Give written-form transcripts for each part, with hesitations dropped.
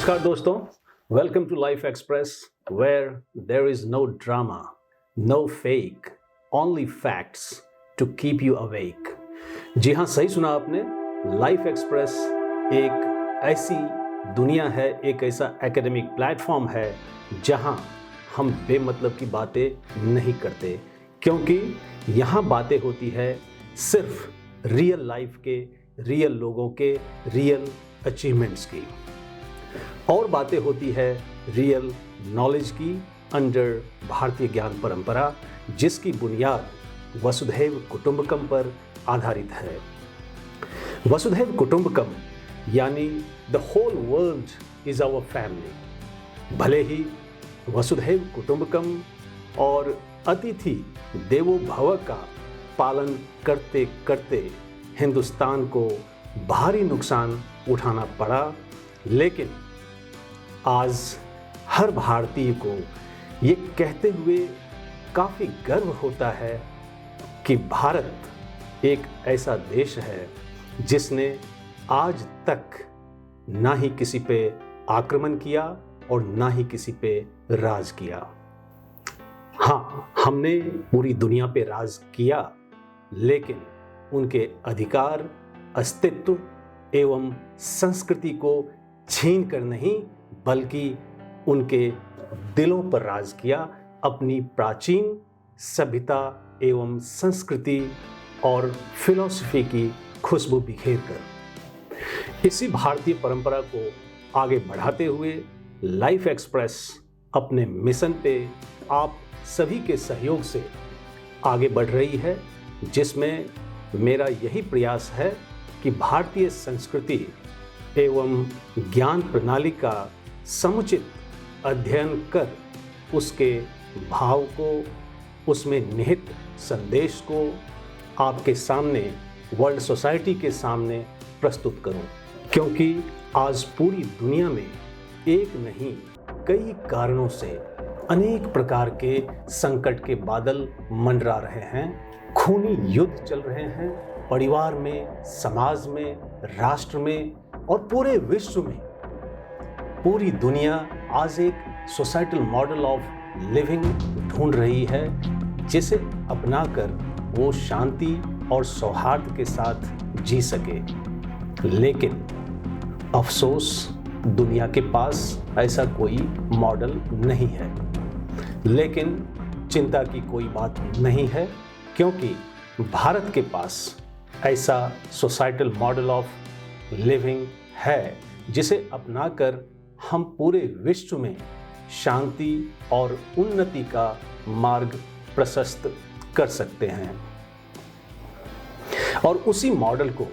नमस्कार दोस्तों, welcome to Life Express where there is no drama, no fake, only facts to keep you awake. जी हाँ, सही सुना आपने। लाइफ एक्सप्रेस एक ऐसी दुनिया है, एक ऐसा एकेडमिक प्लेटफॉर्म है जहाँ हम बेमतलब की बातें नहीं करते, क्योंकि यहाँ बातें होती है सिर्फ रियल लाइफ के, रियल लोगों के, रियल अचीवमेंट्स की, और बातें होती है रियल नॉलेज की अंडर भारतीय ज्ञान परंपरा, जिसकी बुनियाद वसुधैव कुटुंबकम पर आधारित है। वसुधैव कुटुंबकम यानी the whole world is our family. भले ही वसुधैव कुटुंबकम और अतिथि देवो भव का पालन करते करते हिंदुस्तान को भारी नुकसान उठाना पड़ा, लेकिन आज हर भारतीय को ये कहते हुए काफ़ी गर्व होता है कि भारत एक ऐसा देश है जिसने आज तक ना ही किसी पे आक्रमण किया और ना ही किसी पे राज किया। हाँ, हमने पूरी दुनिया पे राज किया, लेकिन उनके अधिकार, अस्तित्व एवं संस्कृति को छीन कर नहीं, बल्कि उनके दिलों पर राज किया, अपनी प्राचीन सभ्यता एवं संस्कृति और फिलॉसफी की खुशबू बिखेर कर। इसी भारतीय परंपरा को आगे बढ़ाते हुए लाइफ एक्सप्रेस अपने मिशन पे आप सभी के सहयोग से आगे बढ़ रही है, जिसमें मेरा यही प्रयास है कि भारतीय संस्कृति एवं ज्ञान प्रणाली का समुचित अध्ययन कर उसके भाव को, उसमें निहित संदेश को आपके सामने, वर्ल्ड सोसाइटी के सामने प्रस्तुत करूं, क्योंकि आज पूरी दुनिया में एक नहीं कई कारणों से अनेक प्रकार के संकट के बादल मंडरा रहे हैं। खूनी युद्ध चल रहे हैं, परिवार में, समाज में, राष्ट्र में और पूरे विश्व में। पूरी दुनिया आज एक सोसाइटल मॉडल ऑफ लिविंग ढूंढ रही है, जिसे अपनाकर वो शांति और सौहार्द के साथ जी सके। लेकिन अफसोस, दुनिया के पास ऐसा कोई मॉडल नहीं है। लेकिन चिंता की कोई बात नहीं है, क्योंकि भारत के पास ऐसा सोसाइटल मॉडल ऑफ लिविंग है, जिसे अपनाकर हम पूरे विश्व में शांति और उन्नति का मार्ग प्रशस्त कर सकते हैं। और उसी मॉडल को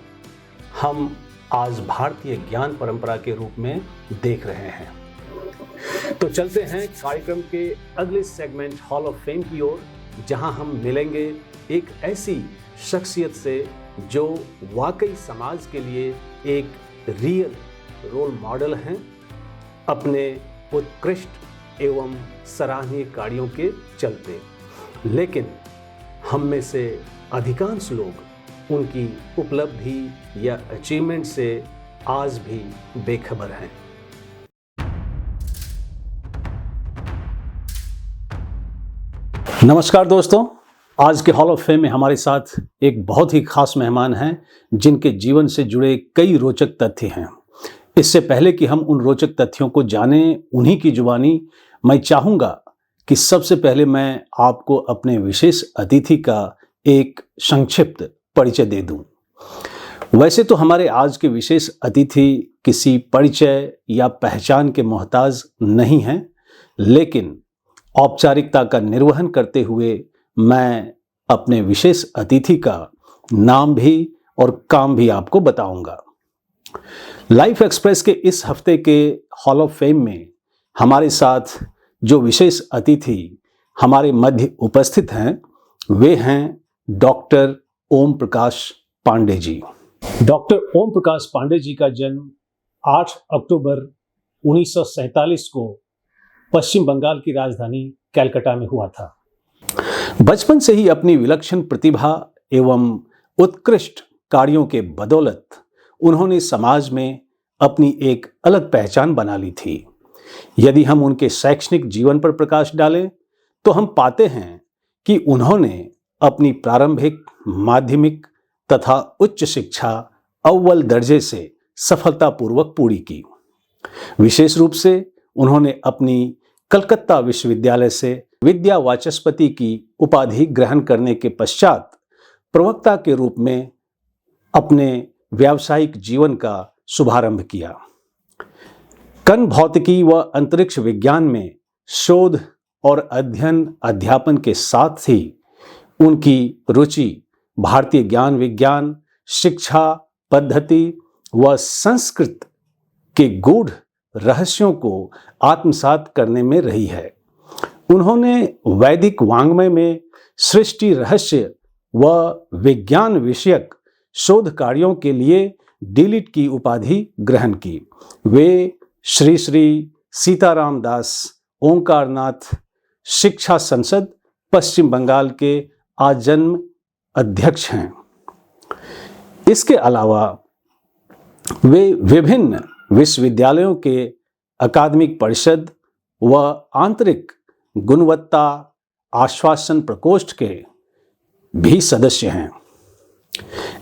हम आज भारतीय ज्ञान परंपरा के रूप में देख रहे हैं। तो चलते हैं कार्यक्रम के अगले सेगमेंट हॉल ऑफ फेम की ओर, जहां हम मिलेंगे एक ऐसी शख्सियत से जो वाकई समाज के लिए एक रियल रोल मॉडल हैं, अपने उत्कृष्ट एवं सराहनीय कार्यों के चलते। लेकिन हम में से अधिकांश लोग उनकी उपलब्धि या अचीवमेंट से आज भी बेखबर हैं। नमस्कार दोस्तों, आज के हॉल ऑफ फेम में हमारे साथ एक बहुत ही खास मेहमान हैं, जिनके जीवन से जुड़े कई रोचक तथ्य हैं। इससे पहले कि हम उन रोचक तथ्यों को जानें उन्हीं की जुबानी, मैं चाहूँगा कि सबसे पहले मैं आपको अपने विशेष अतिथि का एक संक्षिप्त परिचय दे दूं। वैसे तो हमारे आज के विशेष अतिथि किसी परिचय या पहचान के मोहताज नहीं हैं, लेकिन औपचारिकता का निर्वहन करते हुए मैं अपने विशेष अतिथि का नाम भी और काम भी आपको बताऊंगा। लाइफ एक्सप्रेस के इस हफ्ते के हॉल ऑफ फेम में हमारे साथ जो विशेष अतिथि हमारे मध्य उपस्थित हैं, वे हैं डॉक्टर ओम प्रकाश पांडे जी। डॉक्टर ओम प्रकाश पांडे जी का जन्म 8 अक्टूबर 1947 को पश्चिम बंगाल की राजधानी कलकत्ता में हुआ था। बचपन से ही अपनी विलक्षण प्रतिभा एवं उत्कृष्ट कार्यों के बदौलत उन्होंने समाज में अपनी एक अलग पहचान बना ली थी। यदि हम उनके शैक्षणिक जीवन पर प्रकाश डालें तो हम पाते हैं कि उन्होंने अपनी प्रारंभिक, माध्यमिक तथा उच्च शिक्षा अव्वल दर्जे से सफलतापूर्वक पूरी की। विशेष रूप से उन्होंने अपनी कलकत्ता विश्वविद्यालय से विद्या वाचस्पति की उपाधि ग्रहण करने के पश्चात प्रवक्ता के रूप में अपने व्यावसायिक जीवन का शुभारंभ किया। कण भौतिकी व अंतरिक्ष विज्ञान में शोध और अध्ययन अध्यापन के साथ ही उनकी रुचि भारतीय ज्ञान विज्ञान, शिक्षा पद्धति व संस्कृत के गूढ़ रहस्यों को आत्मसात करने में रही है। उन्होंने वैदिक वाङ्मय में सृष्टि रहस्य व विज्ञान विषयक शोध कार्यों के लिए डीलिट की उपाधि ग्रहण की। वे श्री श्री सीताराम दास ओंकारनाथ शिक्षा संसद पश्चिम बंगाल के आजन्म अध्यक्ष हैं। इसके अलावा वे विभिन्न विश्वविद्यालयों के अकादमिक परिषद व आंतरिक गुणवत्ता आश्वासन प्रकोष्ठ के भी सदस्य हैं।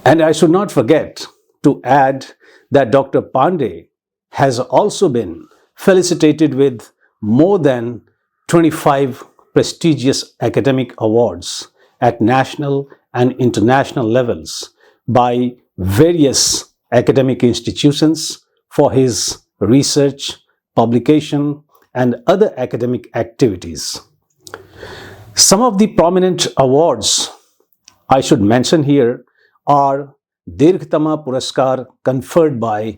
And I should not forget to add that Dr. Pandey has also been felicitated with more than 25 prestigious academic awards at national and international levels by various academic institutions for his research, publication, and other academic activities. Some of the prominent awards I should mention here are Dirghtama Puraskar conferred by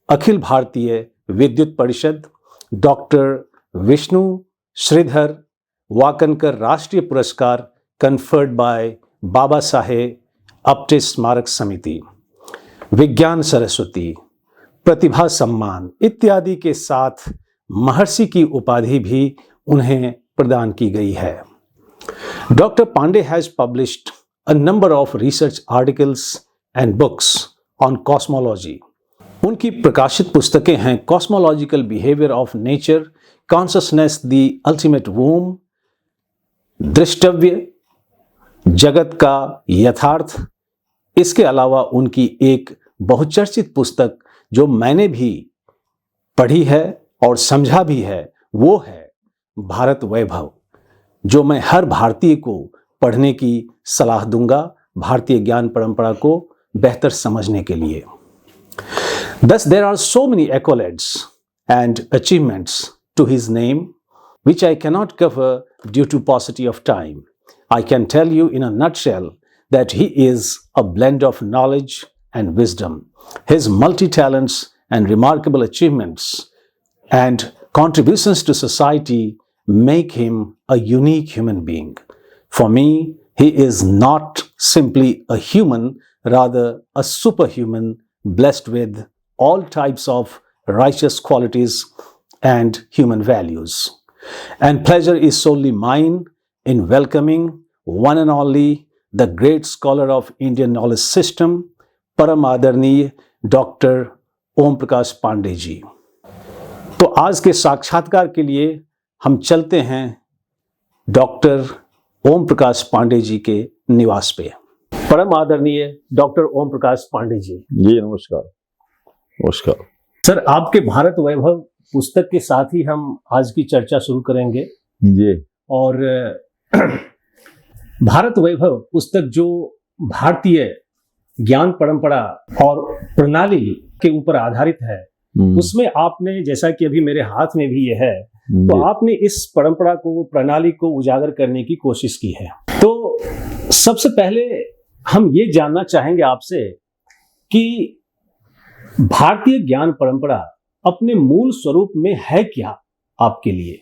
Akhil Bharatiya Vidyut Parishad, Dr. Vishnu Sridhar Wakankar Rashtriya Puraskar conferred by Baba Saheb Apte Smarak Samiti, विज्ञान सरस्वती, प्रतिभा सम्मान इत्यादि के साथ महर्षि की उपाधि भी उन्हें प्रदान की गई है। Doctor Pandey has published a number of research articles and books on cosmology. उनकी प्रकाशित पुस्तकें हैं cosmological behaviour of nature, consciousness the ultimate womb, दृष्टव्य, जगत का यथार्थ। इसके अलावा उनकी एक बहुचर्चित पुस्तक जो मैंने भी पढ़ी है और समझा भी है वो है भारत वैभव, जो मैं हर भारतीय को पढ़ने की सलाह दूंगा भारतीय ज्ञान परंपरा को बेहतर समझने के लिए। Thus there are so many accolades and achievements to his name which I cannot cover due to paucity of time. I can tell you in a nutshell that he is a blend of knowledge and wisdom. His multi-talents and remarkable achievements and contributions to society make him a unique human being. For me, he is not simply a human, rather a superhuman blessed with all types of righteous qualities and human values. And pleasure is solely mine in welcoming one and only the great scholar of Indian knowledge system, परम आदरणीय doctor Om Prakash Pandey ji. तो आज के साक्षात्कार के लिए हम चलते हैं डॉक्टर ओम प्रकाश पांडे जी के निवास पे। परम आदरणीय डॉक्टर ओम प्रकाश पांडे जी। जी नमस्कार। नमस्कार सर, आपके भारत वैभव पुस्तक के साथ ही हम आज की चर्चा शुरू करेंगे। जी। और भारत वैभव पुस्तक जो भारतीय ज्ञान परंपरा और प्रणाली के ऊपर आधारित है, उसमें आपने, जैसा कि अभी मेरे हाथ में भी ये है, तो आपने इस परंपरा को, प्रणाली को उजागर करने की कोशिश की है। तो सबसे पहले हम ये जानना चाहेंगे आपसे कि भारतीय ज्ञान परंपरा अपने मूल स्वरूप में है क्या आपके लिए,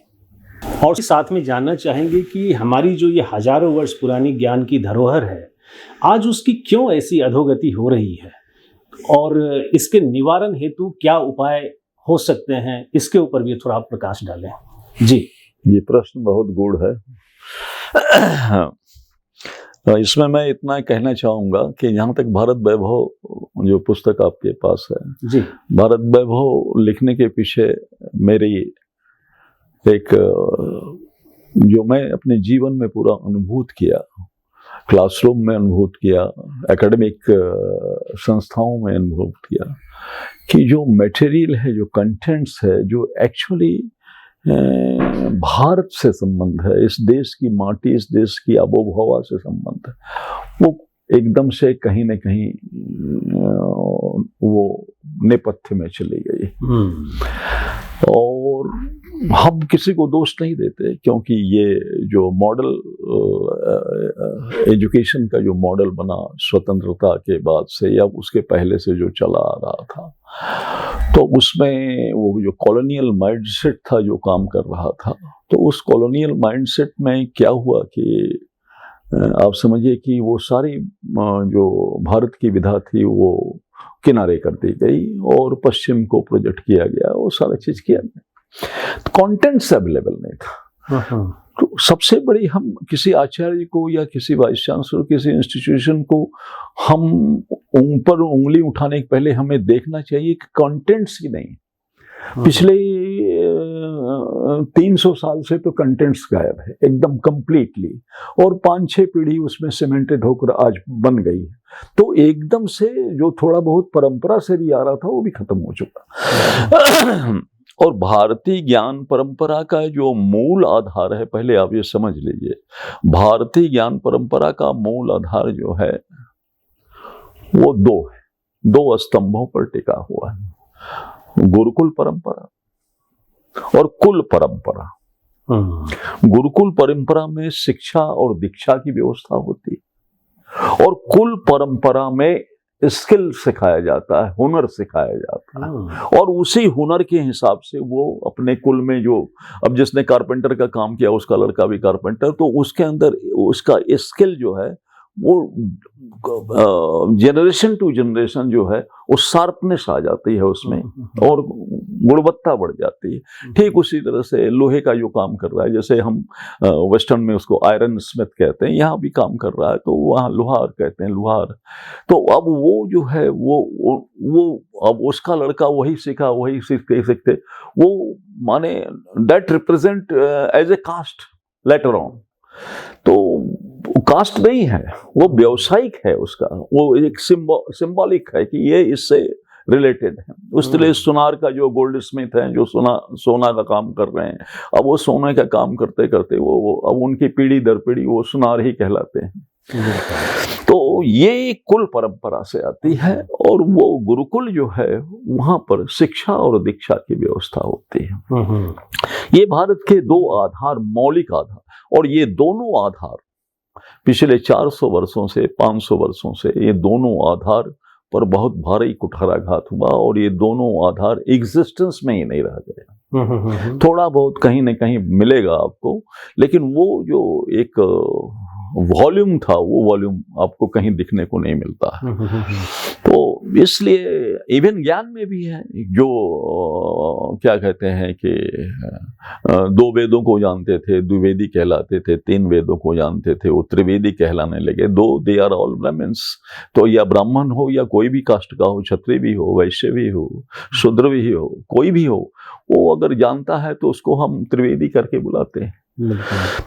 और साथ में जानना चाहेंगे कि हमारी जो ये हजारों वर्ष पुरानी ज्ञान की धरोहर है, आज उसकी क्यों ऐसी अधोगति हो रही है और इसके निवारण हेतु क्या उपाय हो सकते हैं, इसके ऊपर भी थोड़ा प्रकाश डालें। जी। ये प्रश्न बहुत गूढ़ है। इसमें मैं इतना कहना चाहूँगा कि जहाँ तक भारत वैभव जो पुस्तक आपके पास है जी, भारत वैभव लिखने के पीछे मेरी एक जो मैं अपने जीवन में पूरा अनुभूत किया, क्लासरूम में अनुभूत किया, एकेडमिक संस्थाओं में अनुभूत किया कि जो मटेरियल है, जो कंटेंट्स है, जो एक्चुअली भारत से संबंध है, इस देश की माटी, इस देश की आबोहवा से संबंध है, वो एकदम से कहीं न कहीं वो नेपथ्य में चली गई। और हम किसी को दोष नहीं देते, क्योंकि ये जो मॉडल एजुकेशन का जो मॉडल बना स्वतंत्रता के बाद से या उसके पहले से जो चला आ रहा था, तो उसमें वो जो कॉलोनियल माइंडसेट था जो काम कर रहा था, तो उस कॉलोनियल माइंडसेट में क्या हुआ कि आप समझिए कि वो सारी जो भारत की विधा थी वो किनारे कर दी गई और पश्चिम को प्रोजेक्ट किया गया, वो सारा चीज किया गया, कंटेंट्स अवेलेबल नहीं था। तो सबसे बड़ी, हम किसी आचार्य को या किसी वाइस चांसलर, किसी इंस्टीट्यूशन को हम ऊपर उंगली उठाने के पहले हमें देखना चाहिए कि कंटेंट्स ही नहीं, पिछले 300 साल से तो कंटेंट्स गायब है एकदम कंप्लीटली, और 5-6 पीढ़ी उसमें सीमेंटेड होकर आज बन गई है, तो एकदम से जो थोड़ा बहुत परंपरा से भी आ रहा था वो भी खत्म हो चुका। और भारतीय ज्ञान परंपरा का जो मूल आधार है, पहले आप ये समझ लीजिए, भारतीय ज्ञान परंपरा का मूल आधार जो है वो दो स्तंभों पर टिका हुआ है, गुरुकुल परंपरा और कुल परंपरा। गुरुकुल परंपरा में शिक्षा और दीक्षा की व्यवस्था होती है, और कुल परंपरा में स्किल सिखाया जाता है, हुनर सिखाया जाता है, और उसी हुनर के हिसाब से वो अपने कुल में जो, अब जिसने कारपेंटर का काम किया उसका लड़का भी कारपेंटर, तो उसके अंदर उसका स्किल जो है वो जनरेशन टू जनरेशन जो है वो शार्पनेस आ जाती है उसमें, और गुणवत्ता बढ़ जाती है। ठीक उसी तरह से लोहे का जो काम कर रहा है, जैसे हम वेस्टर्न में उसको आयरन स्मिथ कहते हैं, यहाँ भी काम कर रहा है तो वहाँ लोहार कहते हैं, लोहार। तो अब वो जो है वो अब उसका लड़का वही सीखा, वही सीखते वो माने that represent as a caste later on. तो कास्ट नहीं है, वो व्यावसायिक है, उसका वो एक सिंबॉलिक है कि ये इससे रिलेटेड है। उस तरह सुनार का जो गोल्ड स्मिथ है, जो सोना का काम कर रहे हैं, अब वो सोने का काम करते करते वो अब उनकी पीढ़ी दर पीढ़ी वो सुनार ही कहलाते हैं। तो ये कुल परंपरा से आती है, और वो गुरुकुल जो है वहां पर शिक्षा और दीक्षा की व्यवस्था होती है। ये भारत के दो आधार, मौलिक आधार, और ये दोनों आधार पिछले 400 वर्षों से 500 वर्षों से ये दोनों आधार पर बहुत भारी कुठाराघात हुआ, और ये दोनों आधार एग्जिस्टेंस में ही नहीं रह गए। थोड़ा बहुत कहीं न कहीं मिलेगा आपको, लेकिन वो जो एक वॉल्यूम था, वो वॉल्यूम आपको कहीं दिखने को नहीं मिलता है। तो इसलिए इवन ज्ञान में भी है, जो क्या कहते हैं कि 2 वेदों को जानते थे, द्विवेदी कहलाते थे, 3 वेदों को जानते थे, वो त्रिवेदी कहलाने लगे। They are all Brahmins. तो या ब्राह्मण हो या कोई भी कास्ट का हो, क्षत्रिय भी हो, वैश्य भी हो, शूद्र भी हो, कोई भी हो, वो अगर जानता है तो उसको हम त्रिवेदी करके बुलाते हैं,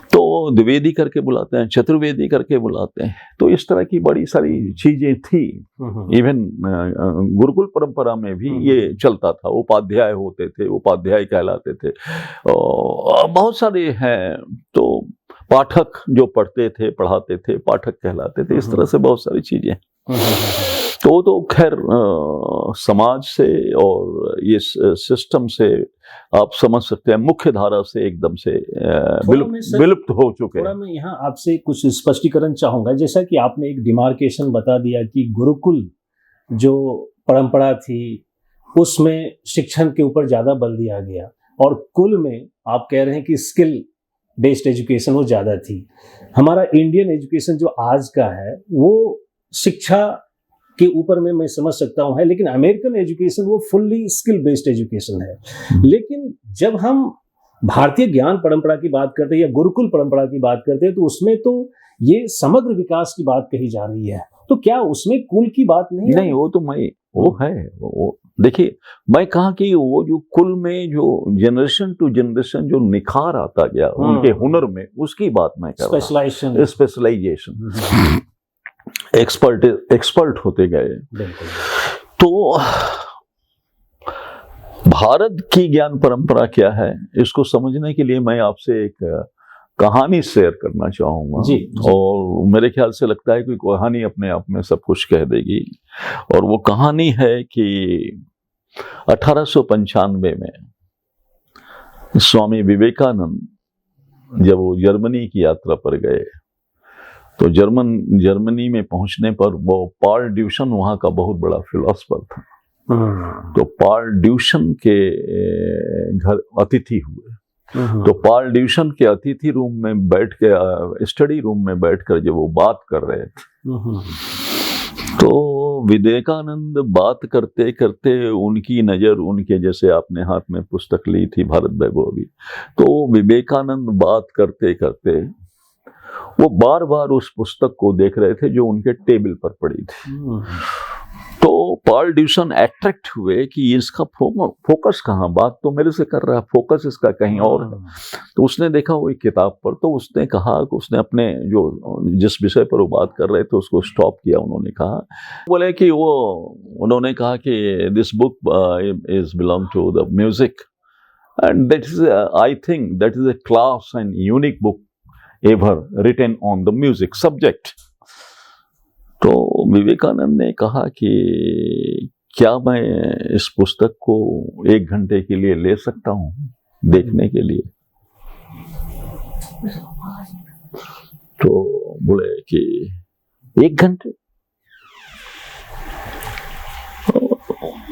तो द्विवेदी करके बुलाते हैं, चतुर्वेदी करके बुलाते हैं। तो इस तरह की बड़ी सारी चीजें थी। इवन गुरुकुल परंपरा में भी ये चलता था। उपाध्याय होते थे, उपाध्याय कहलाते थे। बहुत सारे हैं, तो पाठक जो पढ़ते थे, पढ़ाते थे, पाठक कहलाते थे। इस तरह से बहुत सारी चीजें। तो खैर समाज से और ये सिस्टम से आप समझ सकते हैं, मुख्य धारा से एकदम से विलुप्त हो चुके हैं। थोड़ा मैं यहाँ आपसे कुछ स्पष्टीकरण चाहूंगा। जैसा कि आपने एक डिमार्केशन बता दिया कि गुरुकुल जो परंपरा थी उसमें शिक्षण के ऊपर ज्यादा बल दिया गया, और कुल में आप कह रहे हैं कि स्किल बेस्ड एजुकेशन वो ज्यादा थी। हमारा इंडियन एजुकेशन जो आज का है वो शिक्षा के ऊपर में मैं समझ सकता हूँ है, लेकिन अमेरिकन एजुकेशन वो फुल्ली स्किल बेस्ड एजुकेशन है। लेकिन जब हम भारतीय ज्ञान परंपरा की बात करते हैं या गुरुकुल परंपरा की बात करते हैं, तो उसमें तो ये समग्र विकास की बात कही जा रही है, तो क्या उसमें कुल की बात नहीं नहीं, वो तो मैं वो है वो देखिए, मैं कहा कि वो जो कुल में जो जनरेशन टू जनरेशन जो निखार आता गया उनके हुनर में, उसकी बात मैं कर रहा हूं। स्पेशलाइजेशन, एक्सपर्ट होते गए। तो भारत की ज्ञान परंपरा क्या है, इसको समझने के लिए मैं आपसे एक कहानी शेयर करना चाहूंगा। जी। और मेरे ख्याल से लगता है कि कहानी अपने आप में सब कुछ कह देगी। और वो कहानी है कि 1895 में स्वामी विवेकानंद जब वो जर्मनी की यात्रा पर गए, तो जर्मनी में पहुंचने पर वो पॉल ड्यूशन वहां का बहुत बड़ा फिलोसफर था। तो पॉल ड्यूशन के घर अतिथि हुए। तो पॉल ड्यूशन के अतिथि रूम में बैठ के, स्टडी रूम में बैठकर जब वो बात कर रहे थे, तो विवेकानंद बात करते करते उनकी नजर उनके, जैसे आपने हाथ में पुस्तक ली थी भारत वैभवी, तो विवेकानंद बात करते करते वो बार बार उस पुस्तक को देख रहे थे जो उनके टेबल पर पड़ी थी। तो पॉल ड्यूशन अट्रैक्ट हुए कि इसका फोकस कहाँ, बात तो मेरे से कर रहा है, फोकस इसका कहीं और है। तो उसने देखा वो एक किताब पर, तो उसने कहा कि उसने अपने जिस विषय पर वो बात कर रहे थे उसको स्टॉप किया। उन्होंने कहा, बोले कि उन्होंने कहा कि this book is belong to the music and that is, I think that is a class and unique book ever written on the music subject. तो विवेकानंद ने कहा कि क्या मैं इस पुस्तक को 1 घंटे के लिए ले सकता हूं देखने के लिए? तो बोले कि 1 घंटे?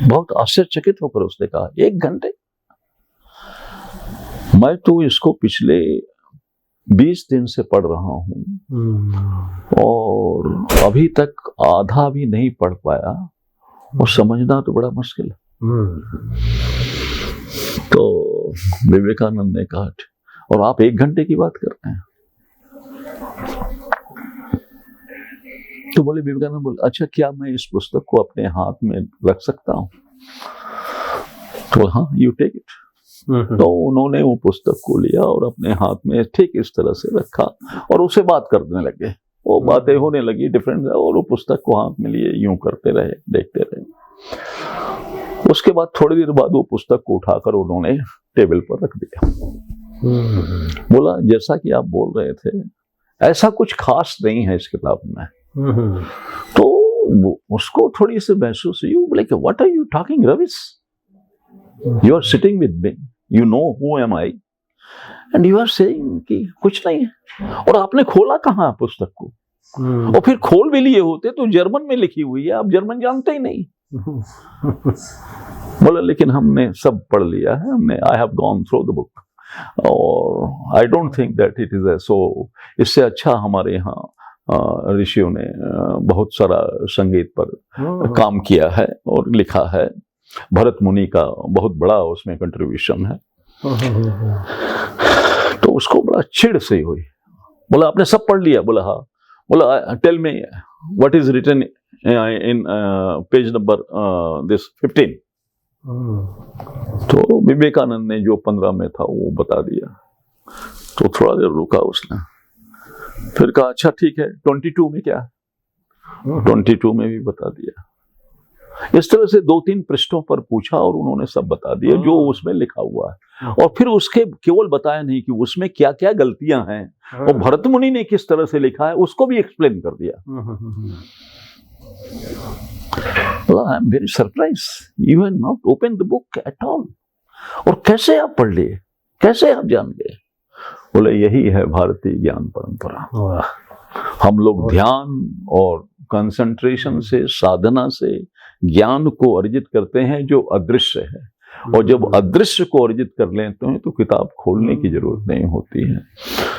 बहुत आश्चर्यचकित होकर उसने कहा 1 घंटे? मैं तो इसको पिछले 20 दिन से पढ़ रहा हूं और अभी तक आधा भी नहीं पढ़ पाया, और समझना तो बड़ा मुश्किल है। तो विवेकानंद ने कहा, और आप 1 घंटे की बात कर रहे हैं? तो बोले, विवेकानंद बोले, अच्छा क्या मैं इस पुस्तक को अपने हाथ में रख सकता हूं? तो हाँ, यू टेक इट। तो उन्होंने वो पुस्तक को लिया और अपने हाथ में ठीक इस तरह से रखा और उसे बात करने लगे। वो बातें होने लगी डिफरेंट, और वो पुस्तक को हाथ में लिए यूं करते रहे, देखते रहे। उसके बाद थोड़ी देर बाद वो पुस्तक को उठाकर उन्होंने टेबल पर रख दिया। बोला, जैसा कि आप बोल रहे थे, ऐसा कुछ खास नहीं है इस किताब में। तो उसको थोड़ी सी महसूस हुई। बोले कि what are you talking Ravish? You are sitting with me, you know who am I, and you are saying कि कुछ नहीं है, और आपने खोला कहाँ पुस्तक को? और फिर खोल भी लिए होते तो जर्मन में लिखी हुई है, आप जर्मन जानते ही नहीं। बोला, लेकिन हमने सब पढ़ लिया है, हमने I have gone through the book, और I don't think that it is a so। इससे अच्छा हमारे यहाँ ऋषियों ने बहुत सारा संगीत पर काम किया है और लिखा है। भरत मुनि का बहुत बड़ा उसमें कंट्रीब्यूशन है। तो उसको बड़ा चिढ़ से हुई। बोला, आपने सब पढ़ लिया? बोला, हाँ। बोला, tell me what is written in page number this 15। तो विवेकानंद ने जो 15 में था वो बता दिया। तो थोड़ा देर रुका उसने, फिर कहा, अच्छा ठीक है, 22 में क्या है? 22 में भी बता दिया। इस तरह से 2-3 पृष्ठों पर पूछा और उन्होंने सब बता दिया जो उसमें लिखा हुआ है। और फिर उसके केवल बताया नहीं कि उसमें क्या क्या गलतियां हैं और भरत मुनि ने किस तरह से लिखा है, उसको भी एक्सप्लेन कर दिया। I am very surprise, you have not open the book at all. और कैसे आप पढ़ लिए, कैसे आप जान गए? बोले, यही है भारतीय ज्ञान परंपरा। हम लोग ध्यान और कंसंट्रेशन से, साधना से ज्ञान को अर्जित करते हैं जो अदृश्य है, और जब अदृश्य को अर्जित कर लेते हैं तो किताब खोलने की जरूरत नहीं होती है।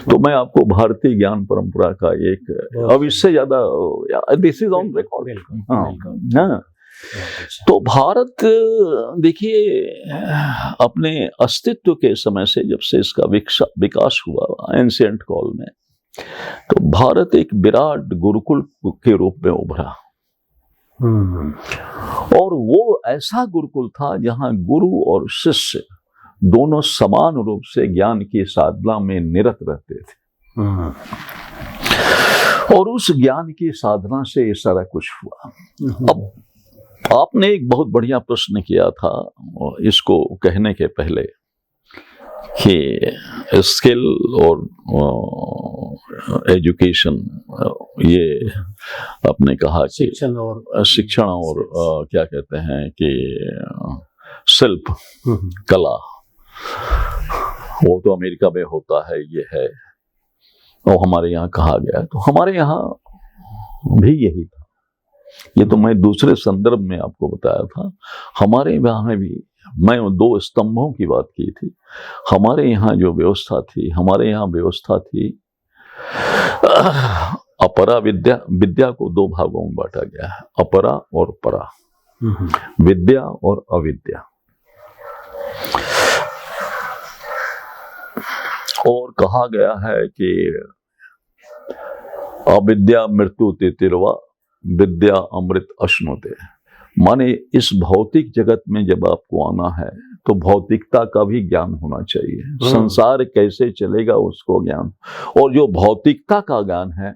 तो मैं आपको भारतीय ज्ञान परंपरा का एक, अब इससे ज्यादा, दिस इज ऑन रिकॉर्ड। हाँ, तो भारत देखिए अपने अस्तित्व के समय से, जब से इसका विकास हुआ एंशिएंट कॉल में, तो भारत एक विराट गुरुकुल के रूप में उभरा, और वो ऐसा गुरुकुल था जहां गुरु और शिष्य दोनों समान रूप से ज्ञान की साधना में निरत रहते थे, और उस ज्ञान की साधना से ये सारा कुछ हुआ। अब आपने एक बहुत बढ़िया प्रश्न किया था इसको कहने के पहले कि स्किल और एजुकेशन, ये आपने कहा कि शिक्षण और क्या कहते हैं कि शिल्प कला, वो तो अमेरिका में होता है, ये है, और हमारे यहाँ कहा गया, तो हमारे यहाँ भी यही था। ये तो मैं दूसरे संदर्भ में आपको बताया था। हमारे यहाँ में भी, मैं 2 स्तंभों की बात की थी। हमारे यहाँ जो व्यवस्था थी, हमारे यहाँ व्यवस्था थी अपरा विद्या, विद्या को 2 भागों में बांटा गया है, अपरा और परा, विद्या और अविद्या। और कहा गया है कि अविद्या मृत्यु तितिर्वा, विद्या अमृत अश्नुते। माने इस भौतिक जगत में जब आपको आना है तो भौतिकता का भी ज्ञान होना चाहिए, संसार कैसे चलेगा उसको ज्ञान, और जो भौतिकता का ज्ञान है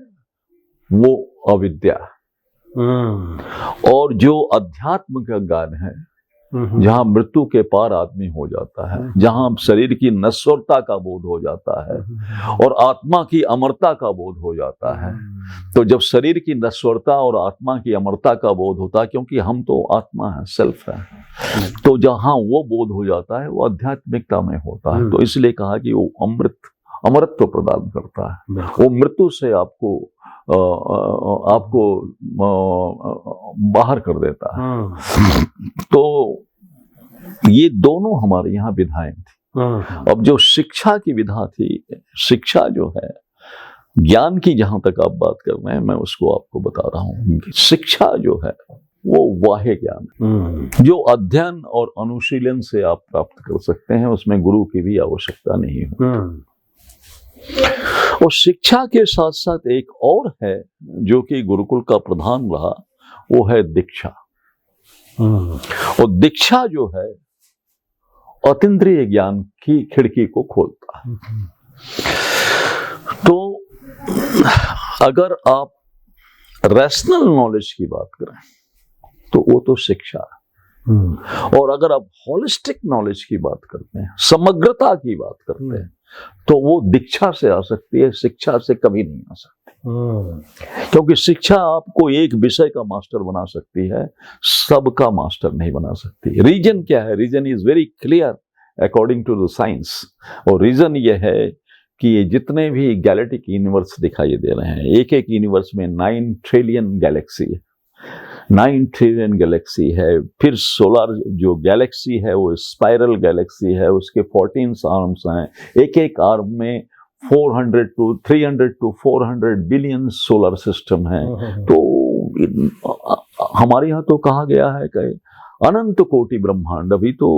वो अविद्या, और जो अध्यात्म का ज्ञान है, जहां मृत्यु के पार आदमी हो जाता है, जहां शरीर की नश्वरता का बोध हो जाता है और आत्मा की अमरता का बोध हो जाता है। तो जब शरीर की नश्वरता और आत्मा की अमरता का बोध होता है, क्योंकि हम तो आत्मा है, सेल्फ है, तो जहां वो बोध हो जाता है वो आध्यात्मिकता में होता है। तो इसलिए कहा कि वो अमरत्व प्रदान करता है, वो मृत्यु से आपको बाहर कर देता है। तो ये दोनों हमारे यहाँ विधाएं थी। अब जो शिक्षा की विधा थी, शिक्षा जो है, ज्ञान की जहां तक आप बात कर रहे हैं, मैं उसको आपको बता रहा हूँ। शिक्षा जो है वो बाह्य ज्ञान, जो अध्ययन और अनुशीलन से आप प्राप्त कर सकते हैं, उसमें गुरु की भी आवश्यकता नहीं है। और शिक्षा के साथ साथ एक और है जो कि गुरुकुल का प्रधान रहा, वो है दीक्षा। और दीक्षा जो है अतीन्द्रिय ज्ञान की खिड़की को खोलता है। तो अगर आप रैशनल नॉलेज की बात करें तो वो तो शिक्षा है, और अगर आप होलिस्टिक नॉलेज की बात करते हैं, समग्रता की बात करते हैं, तो वो दीक्षा से आ सकती है, शिक्षा से कभी नहीं आ सकती। क्योंकि शिक्षा आपको एक विषय का मास्टर बना सकती है, सबका मास्टर नहीं बना सकती। रीजन क्या है? Reason is very clear according to the science. और रीजन ये है कि ये जितने भी गैलेक्टिक यूनिवर्स दिखाई दे रहे हैं, एक एक यूनिवर्स में 9 ट्रिलियन गैलेक्सी है, 9 ट्रिलियन गैलेक्सी है। फिर सोलर जो गैलेक्सी है वो स्पाइरल गैलेक्सी है, उसके 14 आर्म्स हैं। एक एक आर्म में 300 to 400 बिलियन सोलर सिस्टम है। तो हमारे यहाँ तो कहा गया है कि अनंत कोटि ब्रह्मांड, अभी तो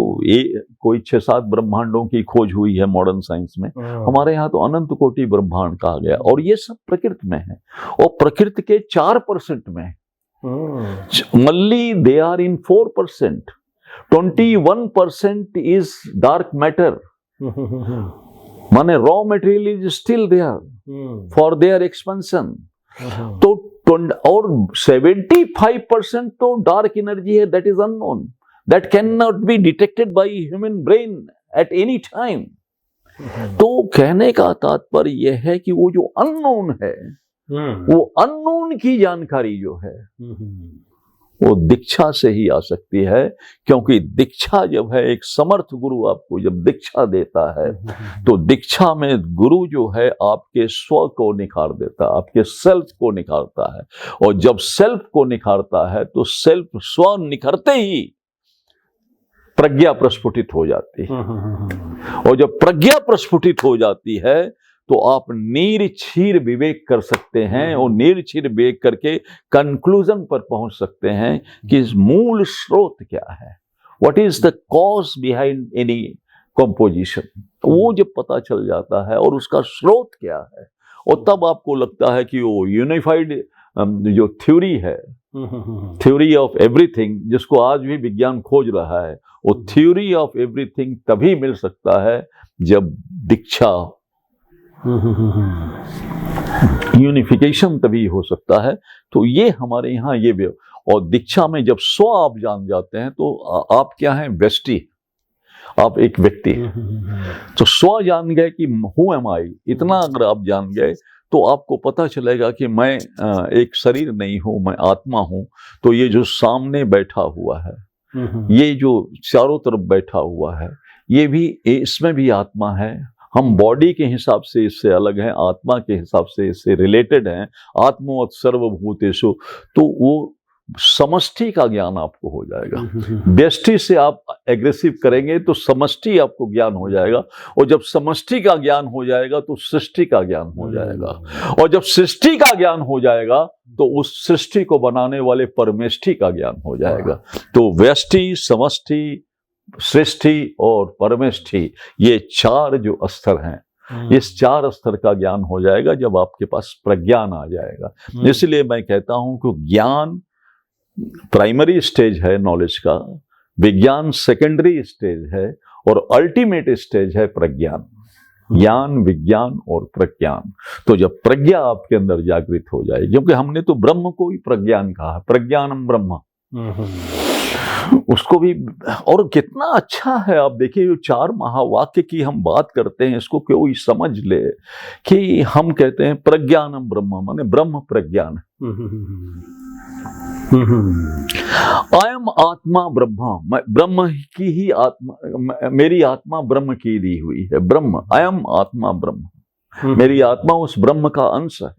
कोई 6-7 ब्रह्मांडों की खोज हुई है मॉडर्न साइंस में, हमारे यहाँ तो अनंत कोटि ब्रह्मांड कहा गया। और ये सब प्रकृति में है, और प्रकृति के 4% में है। Only they are in 4%. 21% is dark matter. माने raw material is still there for their expansion. तो और 75% तो dark energy है, that is unknown, that cannot be detected by human brain at any time. तो कहने का तात्पर्य यह है कि वो जो unknown है, वो अननोन की जानकारी जो है वो दीक्षा से ही आ सकती है। क्योंकि दीक्षा जब है, एक समर्थ गुरु आपको जब दीक्षा देता है, तो दीक्षा में गुरु जो है आपके स्व को निखार देता है, आपके सेल्फ को निखारता है। और जब सेल्फ को निखारता है तो सेल्फ स्व निखरते ही प्रज्ञा प्रस्फुटित हो जाती है। और जब प्रज्ञा प्रस्फुटित हो जाती है तो आप निर्छीर विवेक कर सकते हैं, और निर्छीर विवेक करके कंक्लूजन पर पहुंच सकते हैं कि मूल स्रोत क्या है, what is the cause behind any composition. वो जब पता चल जाता है और उसका स्रोत क्या है और तब आपको लगता है कि वो यूनिफाइड जो थ्योरी है, थ्योरी ऑफ एवरीथिंग, जिसको आज भी विज्ञान खोज रहा है, वो थ्योरी ऑफ एवरीथिंग तभी मिल सकता है जब दीक्षा, यूनिफिकेशन तभी हो सकता है। तो ये हमारे यहाँ ये, और दीक्षा में जब स्व आप जान जाते हैं तो आप क्या हैं, व्यष्टि, आप एक व्यक्ति। तो स्व जान गए कि हूं एम आई, इतना अगर आप जान गए तो आपको पता चलेगा कि मैं एक शरीर नहीं हूं, मैं आत्मा हूं। तो ये जो सामने बैठा हुआ है, ये जो चारों तरफ बैठा हुआ है, ये भी, इसमें भी आत्मा है। हम बॉडी के हिसाब से इससे अलग हैं, आत्मा के हिसाब से इससे रिलेटेड हैं। आत्मवत् सर्वभूतेषु, तो वो समष्टि का ज्ञान आपको हो जाएगा। व्यष्टि से आप एग्रेसिव करेंगे तो समष्टि आपको ज्ञान हो जाएगा, और जब समष्टि का ज्ञान हो जाएगा तो सृष्टि का ज्ञान हो जाएगा, और जब सृष्टि का ज्ञान हो जाएगा तो उस सृष्टि को बनाने वाले परमेष्टि का ज्ञान हो जाएगा। तो व्यष्टि, समष्टि, सृष्टि और परमेष्टि, ये चार जो स्तर हैं, इस चार स्तर का ज्ञान हो जाएगा जब आपके पास प्रज्ञान आ जाएगा। इसलिए मैं कहता हूं कि ज्ञान प्राइमरी स्टेज है नॉलेज का, विज्ञान सेकेंडरी स्टेज है, और अल्टीमेट स्टेज है प्रज्ञान। ज्ञान, विज्ञान और प्रज्ञान। तो जब प्रज्ञा आपके अंदर जागृत हो जाए, क्योंकि हमने तो ब्रह्म को ही प्रज्ञान कहा, प्रज्ञानम ब्रह्म, उसको भी। और कितना अच्छा है, आप देखिए जो चार महावाक्य की हम बात करते हैं, इसको कोई समझ ले कि हम कहते हैं प्रज्ञानम ब्रह्म, माने ब्रह्म प्रज्ञान। आई एम आत्मा ब्रह्म, मैं ब्रह्म की ही आत्मा, मेरी आत्मा ब्रह्म की दी हुई है। ब्रह्म, आई एम आत्मा ब्रह्म, मेरी आत्मा उस ब्रह्म का अंश है।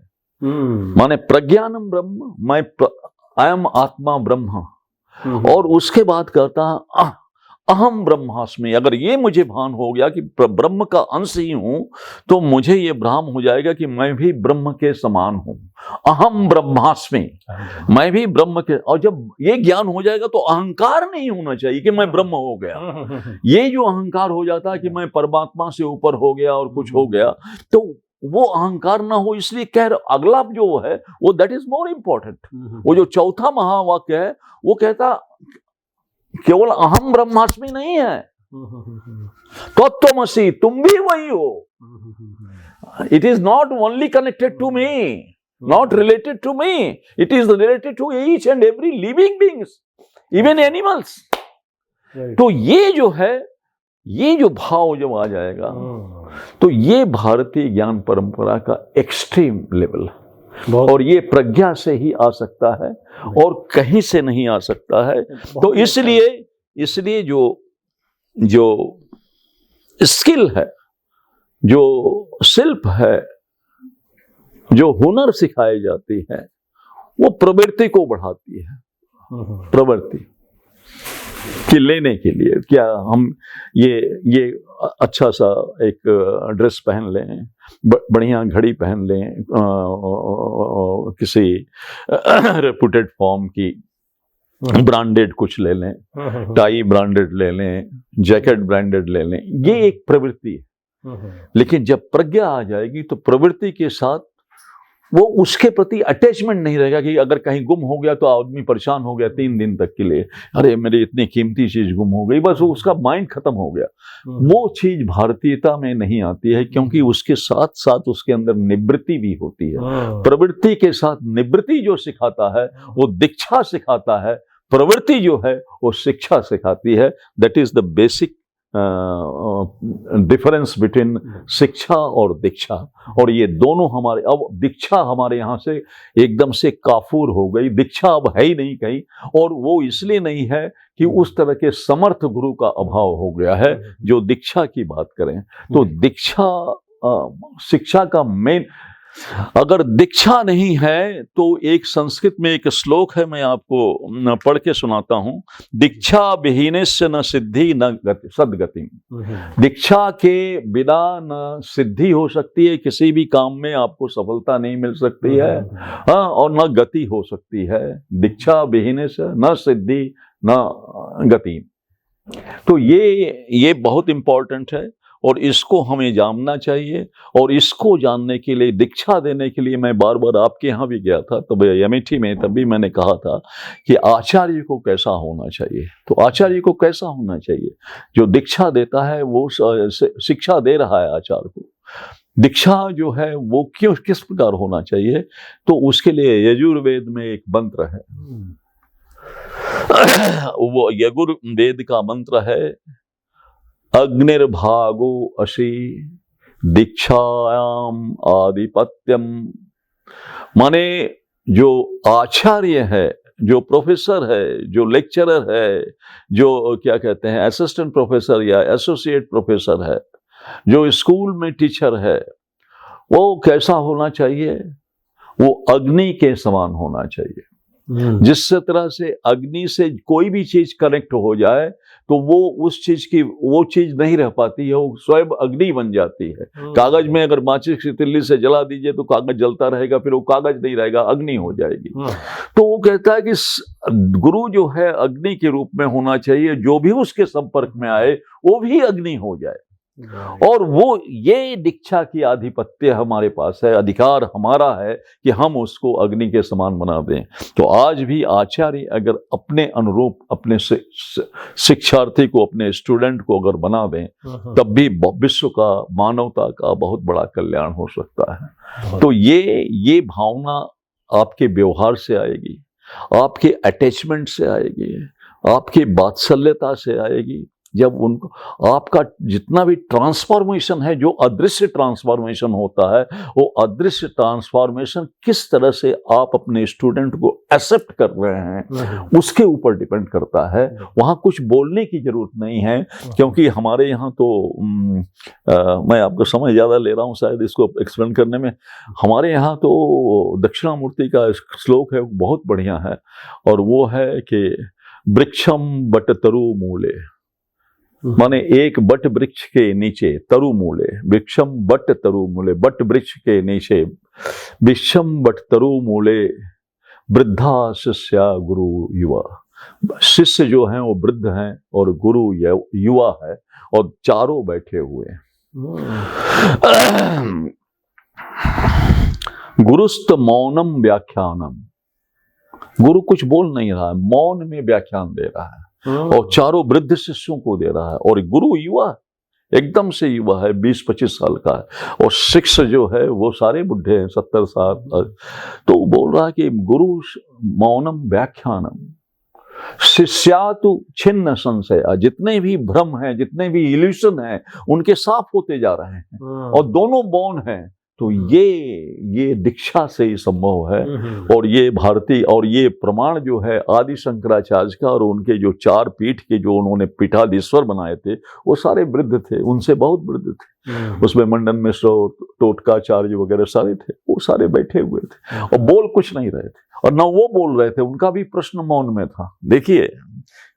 माने प्रज्ञानम ब्रह्म, मैं आई एम आत्मा ब्रह्म। और उसके बाद कहता है अहम ब्रह्मास्मि। अगर ये मुझे भान हो गया कि ब्रह्म का अंश ही हूं, तो मुझे ये भ्रम हो जाएगा कि मैं भी ब्रह्म के समान हूं। अहम ब्रह्मास्मि, मैं भी ब्रह्म के। और जब ये ज्ञान हो जाएगा तो अहंकार नहीं होना चाहिए कि मैं ब्रह्म हो गया। ये जो अहंकार हो जाता है कि मैं परमात्मा से ऊपर हो गया और कुछ हो गया, तो वो अहंकार ना हो। इसलिए कह रहे अगला जो है वो दैट इज मोर इंपॉर्टेंट। वो जो चौथा महावाक्य है वो कहता केवल अहम ब्रह्मास्मि नहीं है, तत्त्वमसि, तुम भी वही हो। It is not only connected to me, not related to me, it is related to each and every living beings, even animals. तो ये जो है, ये जो भाव जब आ जाएगा तो ये भारतीय ज्ञान परंपरा का एक्सट्रीम लेवल, और ये प्रज्ञा से ही आ सकता है और कहीं से नहीं आ सकता है। तो इसलिए जो स्किल है, जो शिल्प है, जो हुनर सिखाई जाती है, वो प्रवृत्ति को बढ़ाती है। प्रवृत्ति कि लेने के लिए क्या हम ये अच्छा सा एक ड्रेस पहन लें, बढ़िया घड़ी पहन लें, किसी रेपुटेड फॉर्म की ब्रांडेड कुछ ले लें, टाई ब्रांडेड ले लें, जैकेट ब्रांडेड ले लें, ये एक प्रवृत्ति है। लेकिन जब प्रज्ञा आ जाएगी तो प्रवृत्ति के साथ वो उसके प्रति अटैचमेंट नहीं रहेगा कि अगर कहीं गुम हो गया तो आदमी परेशान हो गया 3 दिन तक के लिए, अरे मेरी इतनी कीमती चीज गुम हो गई, बस उसका माइंड खत्म हो गया। वो चीज भारतीयता में नहीं आती है, क्योंकि उसके साथ साथ उसके अंदर निवृत्ति भी होती है। प्रवृत्ति के साथ निवृत्ति जो सिखाता है वो दीक्षा सिखाता है, प्रवृत्ति जो है वो शिक्षा सिखाती है। That is the basic difference between शिक्षा और दीक्षा। और ये दोनों हमारे, अब दीक्षा हमारे यहाँ से एकदम से काफूर हो गई, दीक्षा अब है ही नहीं कहीं। और वो इसलिए नहीं है कि उस तरह के समर्थ गुरु का अभाव हो गया है जो दीक्षा की बात करें। तो दीक्षा शिक्षा का मेन, अगर दीक्षा नहीं है तो एक संस्कृत में एक श्लोक है, मैं आपको पढ़ के सुनाता हूं। दीक्षा विहीनस्य न सिद्धि न सद्गति। दीक्षा के बिना न सिद्धि हो सकती है, किसी भी काम में आपको सफलता नहीं मिल सकती है, हाँ, और न गति हो सकती है। दीक्षा विहीनस्य न सिद्धि न गति। तो ये बहुत इंपॉर्टेंट है। और इसको हमें जानना चाहिए। और इसको जानने के लिए, दीक्षा देने के लिए मैं बार बार आपके यहाँ भी गया था, तब अमेठी में, तब भी मैंने कहा था कि आचार्य को कैसा होना चाहिए। तो आचार्य को कैसा होना चाहिए? जो दीक्षा देता है वो शिक्षा दे रहा है आचार्य को। दीक्षा जो है वो क्यों, किस प्रकार होना चाहिए? तो उसके लिए यजुर्वेद में एक मंत्र है, वो यजुर्वेद का मंत्र है, अग्निर्भागो अशी दीक्षायाम आधिपत्यम। माने जो आचार्य है, जो प्रोफेसर है, जो लेक्चरर है, जो क्या कहते हैं असिस्टेंट प्रोफेसर या एसोसिएट प्रोफेसर है, जो स्कूल में टीचर है, वो कैसा होना चाहिए? वो अग्नि के समान होना चाहिए। जिस तरह से अग्नि से कोई भी चीज कनेक्ट हो जाए तो वो उस चीज की वो चीज नहीं रह पाती है, वो स्वयं अग्नि बन जाती है। कागज में अगर माचिस की तिल्ली से जला दीजिए तो कागज जलता रहेगा, फिर वो कागज नहीं रहेगा, अग्नि हो जाएगी। तो वो कहता है कि गुरु जो है अग्नि के रूप में होना चाहिए, जो भी उसके संपर्क में आए वो भी अग्नि हो जाए। और वो ये दीक्षा की आधिपत्य हमारे पास है, अधिकार हमारा है कि हम उसको अग्नि के समान बना दें। तो आज भी आचार्य अगर अपने अनुरूप अपने शिक्षार्थी को, अपने स्टूडेंट को अगर बना दें, तब भी विश्व का, मानवता का बहुत बड़ा कल्याण हो सकता है। तो ये भावना आपके व्यवहार से आएगी, आपके अटैचमेंट से आएगी, आपकी वात्सल्यता से आएगी। जब उनको आपका जितना भी ट्रांसफॉर्मेशन है, जो अदृश्य ट्रांसफॉर्मेशन होता है, वो अदृश्य ट्रांसफॉर्मेशन किस तरह से आप अपने स्टूडेंट को एक्सेप्ट कर रहे हैं, उसके ऊपर डिपेंड करता है। वहाँ कुछ बोलने की जरूरत नहीं है, क्योंकि हमारे यहाँ तो मैं आपका समय ज़्यादा ले रहा हूँ शायद इसको एक्सप्लेन करने में। हमारे यहाँ तो दक्षिणामूर्ति का श्लोक है, बहुत बढ़िया है, और वो है कि वृक्षम बट तरु मूले, माने एक बट वृक्ष के नीचे, तरु मूले, वृक्षम बट तरु मूले, बट वृक्ष के नीचे, वृक्षम बट तरु मूले, वृद्धा शिष्या गुरु युवा। शिष्य जो हैं वो वृद्ध हैं और गुरु युवा है, और चारों बैठे हुए हैं। गुरुस्त मौनम व्याख्यानम, गुरु कुछ बोल नहीं रहा है, मौन में व्याख्यान दे रहा है, और चारों वृद्ध शिष्यों को दे रहा है। और गुरु युवा, एकदम से युवा है, 20-25 साल का है, और शिष्य जो है वो सारे बुढ़े हैं, 70 साल। तो बोल रहा है कि गुरु मौनम व्याख्यानम, शिष्यातु छिन्न संशय, जितने भी भ्रम हैं, जितने भी इल्यूशन हैं, उनके साफ होते जा रहे हैं, और दोनों मौन हैं। तो ये दीक्षा से ही संभव है। और ये भारतीय, और ये प्रमाण जो है आदि शंकराचार्य का, और उनके जो 4 पीठ के जो उन्होंने पीठाधीश्वर बनाए थे, वो सारे वृद्ध थे, उनसे बहुत वृद्ध थे। उसमें मंडन मिश्र, टोटकाचार्य वगैरह सारे थे, वो सारे बैठे हुए थे और बोल कुछ नहीं रहे थे, और न वो बोल रहे थे, उनका भी प्रश्न मौन में था। देखिए,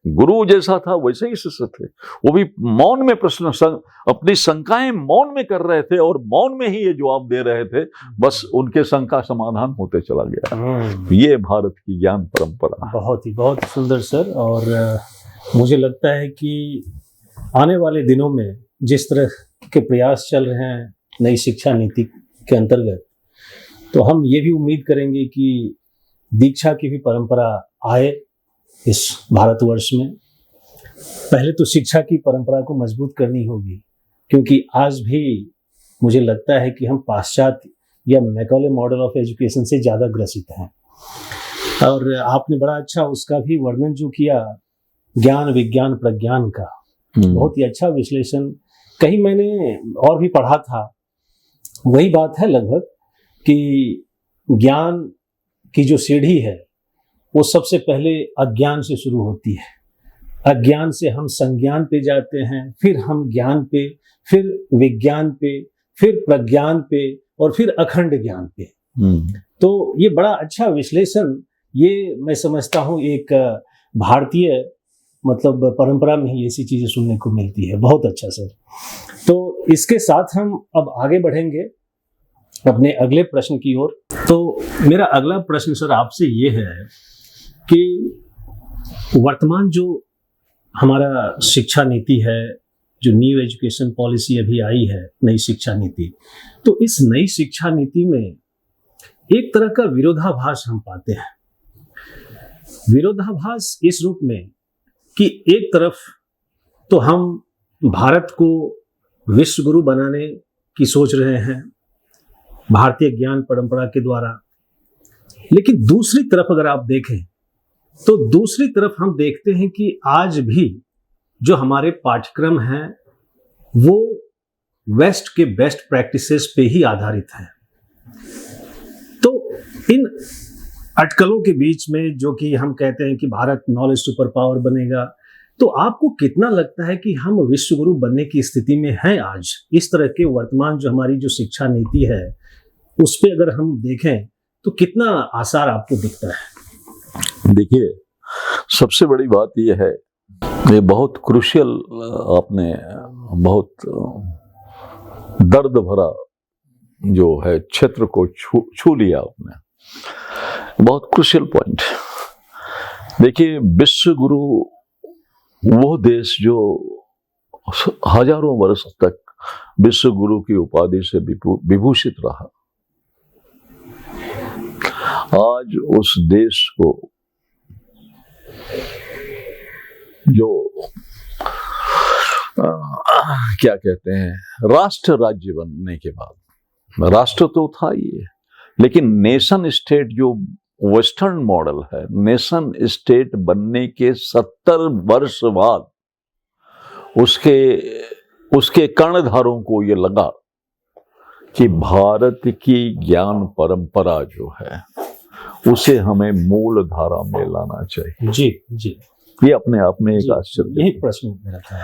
गुरु जैसा था वैसे ही शिष्य थे, वो भी मौन में प्रश्न, अपनी शंकाएं मौन में कर रहे थे, और मौन में ही ये जवाब दे रहे थे। बस उनके शंका समाधान होते चला गया। ये भारत की ज्ञान परंपरा। बहुत सुंदर सर। और मुझे लगता है कि आने वाले दिनों में जिस तरह के प्रयास चल रहे हैं नई शिक्षा नीति के अंतर्गत, तो हम ये भी उम्मीद करेंगे कि दीक्षा की भी परंपरा आए इस भारतवर्ष में। पहले तो शिक्षा की परंपरा को मजबूत करनी होगी, क्योंकि आज भी मुझे लगता है कि हम पाश्चात्य या मैकॉले मॉडल ऑफ एजुकेशन से ज़्यादा ग्रसित हैं। और आपने बड़ा अच्छा उसका भी वर्णन जो किया, ज्ञान विज्ञान प्रज्ञान का, बहुत ही अच्छा विश्लेषण। कहीं मैंने और भी पढ़ा था, वही बात है लगभग, कि ज्ञान की जो सीढ़ी है वो सबसे पहले अज्ञान से शुरू होती है। अज्ञान से हम संज्ञान पे जाते हैं, फिर हम ज्ञान पे, फिर विज्ञान पे, फिर प्रज्ञान पे, और फिर अखंड ज्ञान पे। तो ये बड़ा अच्छा विश्लेषण, ये मैं समझता हूँ एक भारतीय मतलब परंपरा में ही ऐसी चीजें सुनने को मिलती है। बहुत अच्छा सर। तो इसके साथ हम अब आगे बढ़ेंगे अपने अगले प्रश्न की ओर। तो मेरा अगला प्रश्न सर आपसे ये है कि वर्तमान जो हमारा शिक्षा नीति है, जो न्यू एजुकेशन पॉलिसी अभी आई है, नई शिक्षा नीति, तो इस नई शिक्षा नीति में एक तरह का विरोधाभास हम पाते हैं। विरोधाभास इस रूप में कि एक तरफ तो हम भारत को विश्व गुरु बनाने की सोच रहे हैं भारतीय ज्ञान परंपरा के द्वारा, लेकिन दूसरी तरफ अगर आप देखें तो दूसरी तरफ हम देखते हैं कि आज भी जो हमारे पाठ्यक्रम हैं वो वेस्ट के बेस्ट प्रैक्टिसेस पे ही आधारित हैं। तो इन अटकलों के बीच में जो कि हम कहते हैं कि भारत नॉलेज सुपर पावर बनेगा, तो आपको कितना लगता है कि हम विश्व गुरु बनने की स्थिति में हैं आज? इस तरह के वर्तमान जो हमारी जो शिक्षा नीति है उस पे अगर हम देखें तो कितना आसार आपको दिखता है? देखिए, सबसे बड़ी बात यह है, ये बहुत क्रूशियल, आपने बहुत दर्द भरा जो है क्षेत्र को छू लिया आपने, बहुत क्रूशियल पॉइंट। देखिए, विश्व गुरु वो देश जो हजारों वर्ष तक विश्व गुरु की उपाधि से विभूषित रहा, आज उस देश को जो क्या कहते हैं, राष्ट्र राज्य बनने के बाद, राष्ट्र तो था ही, लेकिन नेशन स्टेट जो वेस्टर्न मॉडल है, नेशन स्टेट बनने के 70 वर्ष बाद उसके कर्णधारों को ये लगा कि भारत की ज्ञान परंपरा जो है उसे हमें मूल धारा में लाना चाहिए। जी जी, ये अपने आप में एक आश्चर्य। यही प्रश्न मेरा था।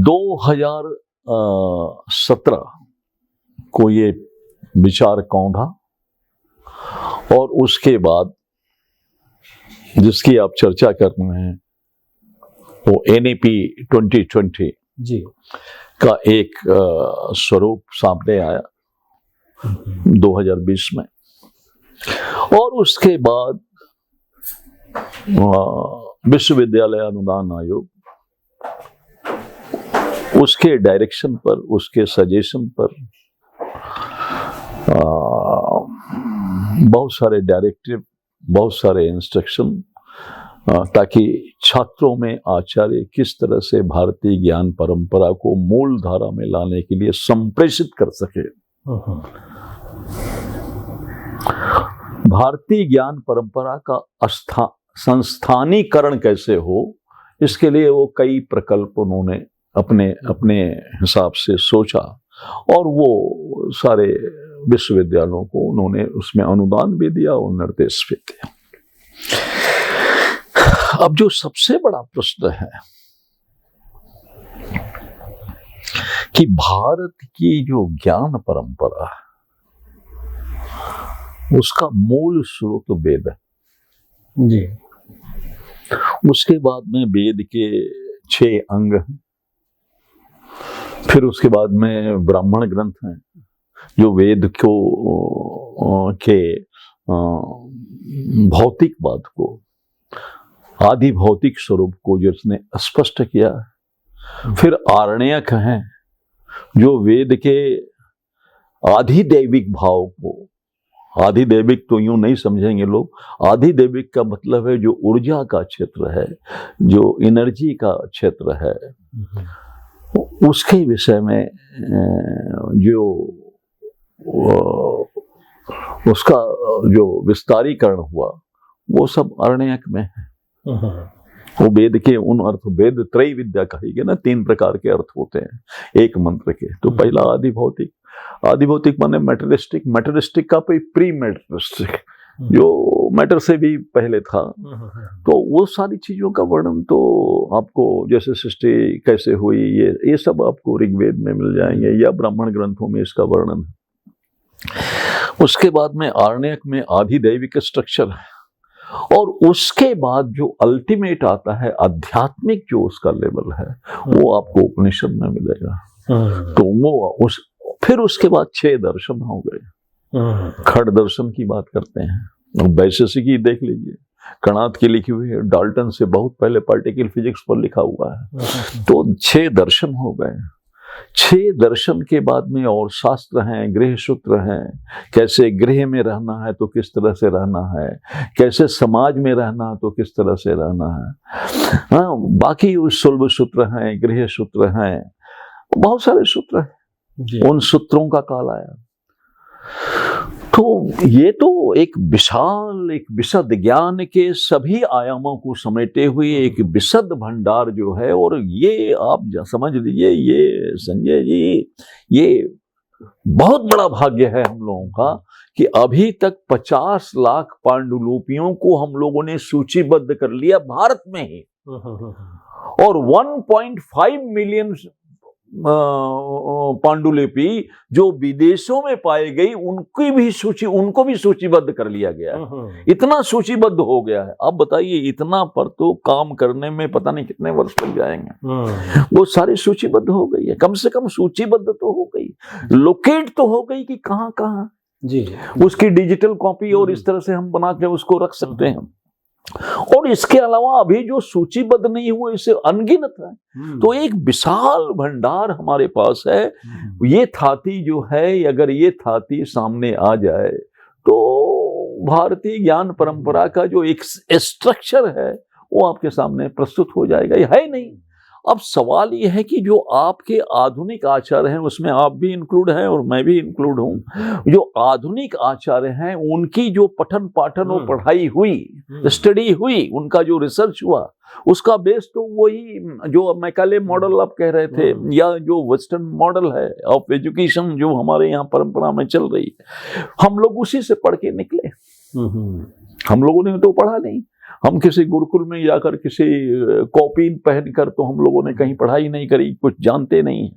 2017 को ये विचार कौंधा और उसके बाद जिसकी आप चर्चा कर रहे हैं वो NEP 2020 जी का एक स्वरूप सामने आया 2020 में, और उसके बाद विश्वविद्यालय अनुदान आयोग उसके डायरेक्शन पर, उसके सजेशन पर बहुत सारे डायरेक्टिव, बहुत सारे इंस्ट्रक्शन, ताकि छात्रों में आचार्य किस तरह से भारतीय ज्ञान परंपरा को मूल धारा में लाने के लिए संप्रेषित कर सके। भारतीय ज्ञान परंपरा का संस्थानीकरण कैसे हो, इसके लिए वो कई प्रकल्प उन्होंने अपने अपने हिसाब से सोचा, और वो सारे विश्वविद्यालयों को उन्होंने उसमें अनुदान भी दिया और निर्देश भी दिया। अब जो सबसे बड़ा प्रश्न है कि भारत की जो ज्ञान परंपरा है उसका मूल स्रोत वेद है जी। उसके बाद में वेद के 6 अंग हैं, फिर उसके बाद में ब्राह्मण ग्रंथ हैं जो वेद को के भौतिकवाद को, आदि भौतिक स्वरूप को जिसने स्पष्ट किया। फिर आरण्यक हैं जो वेद के आधिदैविक भाव को, आधिदैविक तो यूं नहीं समझेंगे लोग, आधिदैविक का मतलब है जो ऊर्जा का क्षेत्र है, जो एनर्जी का क्षेत्र है, उसके विषय में जो उसका जो विस्तारीकरण हुआ वो सब आरण्यक में है। वो वेद के उन अर्थ, वेद त्रय विद्या कहेंगे ना, 3 प्रकार के अर्थ होते हैं एक मंत्र के। तो पहला आदि भौतिक, आदि भौतिक माने मैटरिस्टिक, मैटरिस्टिक का प्री मैटरिस्टिक जो मैटर से भी पहले था। तो वो सारी चीजों का वर्णन तो आपको, जैसे सृष्टि कैसे हुई, ये सब आपको ऋग्वेद में मिल जाएंगे या ब्राह्मण ग्रंथों में इसका वर्णन है। उसके बाद में आरण्यक में आधिदैविक स्ट्रक्चर है, और उसके बाद जो अल्टीमेट आता है आध्यात्मिक जो उसका लेवल है वो आपको उपनिषद में मिलेगा। तो वो फिर उसके बाद 6 दर्शन हो गए। खड़ दर्शन की बात करते हैं, वैशेषिकी देख लीजिए, कणाद की लिखी हुई है, डाल्टन से बहुत पहले पार्टिकल फिजिक्स पर लिखा हुआ है। तो 6 दर्शन हो गए। 6 दर्शन के बाद में और शास्त्र हैं, गृह सूत्र हैं, कैसे गृह में रहना है तो किस तरह से रहना है, कैसे समाज में रहना है तो किस तरह से रहना है। हाँ, बाकी उस शुल्ब सूत्र हैं, गृह सूत्र हैं, बहुत सारे सूत्र हैं। उन सूत्रों का काल आया। तो ये तो एक विशाल, एक विशद ज्ञान के सभी आयामों को समेटे हुए एक विशद भंडार जो है। और ये आप समझ लीजिए, ये संजय जी, ये बहुत बड़ा भाग्य है हम लोगों का कि अभी तक 50 लाख पांडुलिपियों को हम लोगों ने सूचीबद्ध कर लिया भारत में ही, और 1.5 मिलियन पांडुलिपि जो विदेशों में पाई गई उनको भी सूचीबद्ध कर लिया गया। इतना सूचीबद्ध हो गया है। अब बताइए, इतना पर तो काम करने में पता नहीं कितने वर्ष लग जाएंगे। वो सारी सूचीबद्ध हो गई है, कम से कम सूचीबद्ध तो हो गई, लोकेट तो हो गई कि कहाँ कहाँ जी उसकी डिजिटल कॉपी और इस तरह से हम बना के उसको रख सकते हैं। और इसके अलावा अभी जो सूचीबद्ध नहीं हुए इससे अनगिनत है। तो एक विशाल भंडार हमारे पास है। ये थाती जो है, अगर ये थाती सामने आ जाए तो भारतीय ज्ञान परंपरा का जो एक स्ट्रक्चर है वो आपके सामने प्रस्तुत हो जाएगा। ये है नहीं। अब सवाल ये है कि जो आपके आधुनिक आचार्य हैं, उसमें आप भी इंक्लूड हैं और मैं भी इंक्लूड हूं, जो आधुनिक आचार्य हैं उनकी जो पठन पाठन और पढ़ाई हुई, स्टडी हुई, उनका जो रिसर्च हुआ, उसका बेस तो वही जो मैकाले मॉडल आप कह रहे थे, या जो वेस्टर्न मॉडल है ऑफ एजुकेशन जो हमारे यहाँ परंपरा में चल रही है, हम लोग उसी से पढ़ के निकले। हम लोगों ने तो पढ़ा नहीं। हम किसी गुरुकुल में जाकर किसी कॉपी पहनकर तो हम लोगों ने कहीं पढ़ाई नहीं करी, कुछ जानते नहीं।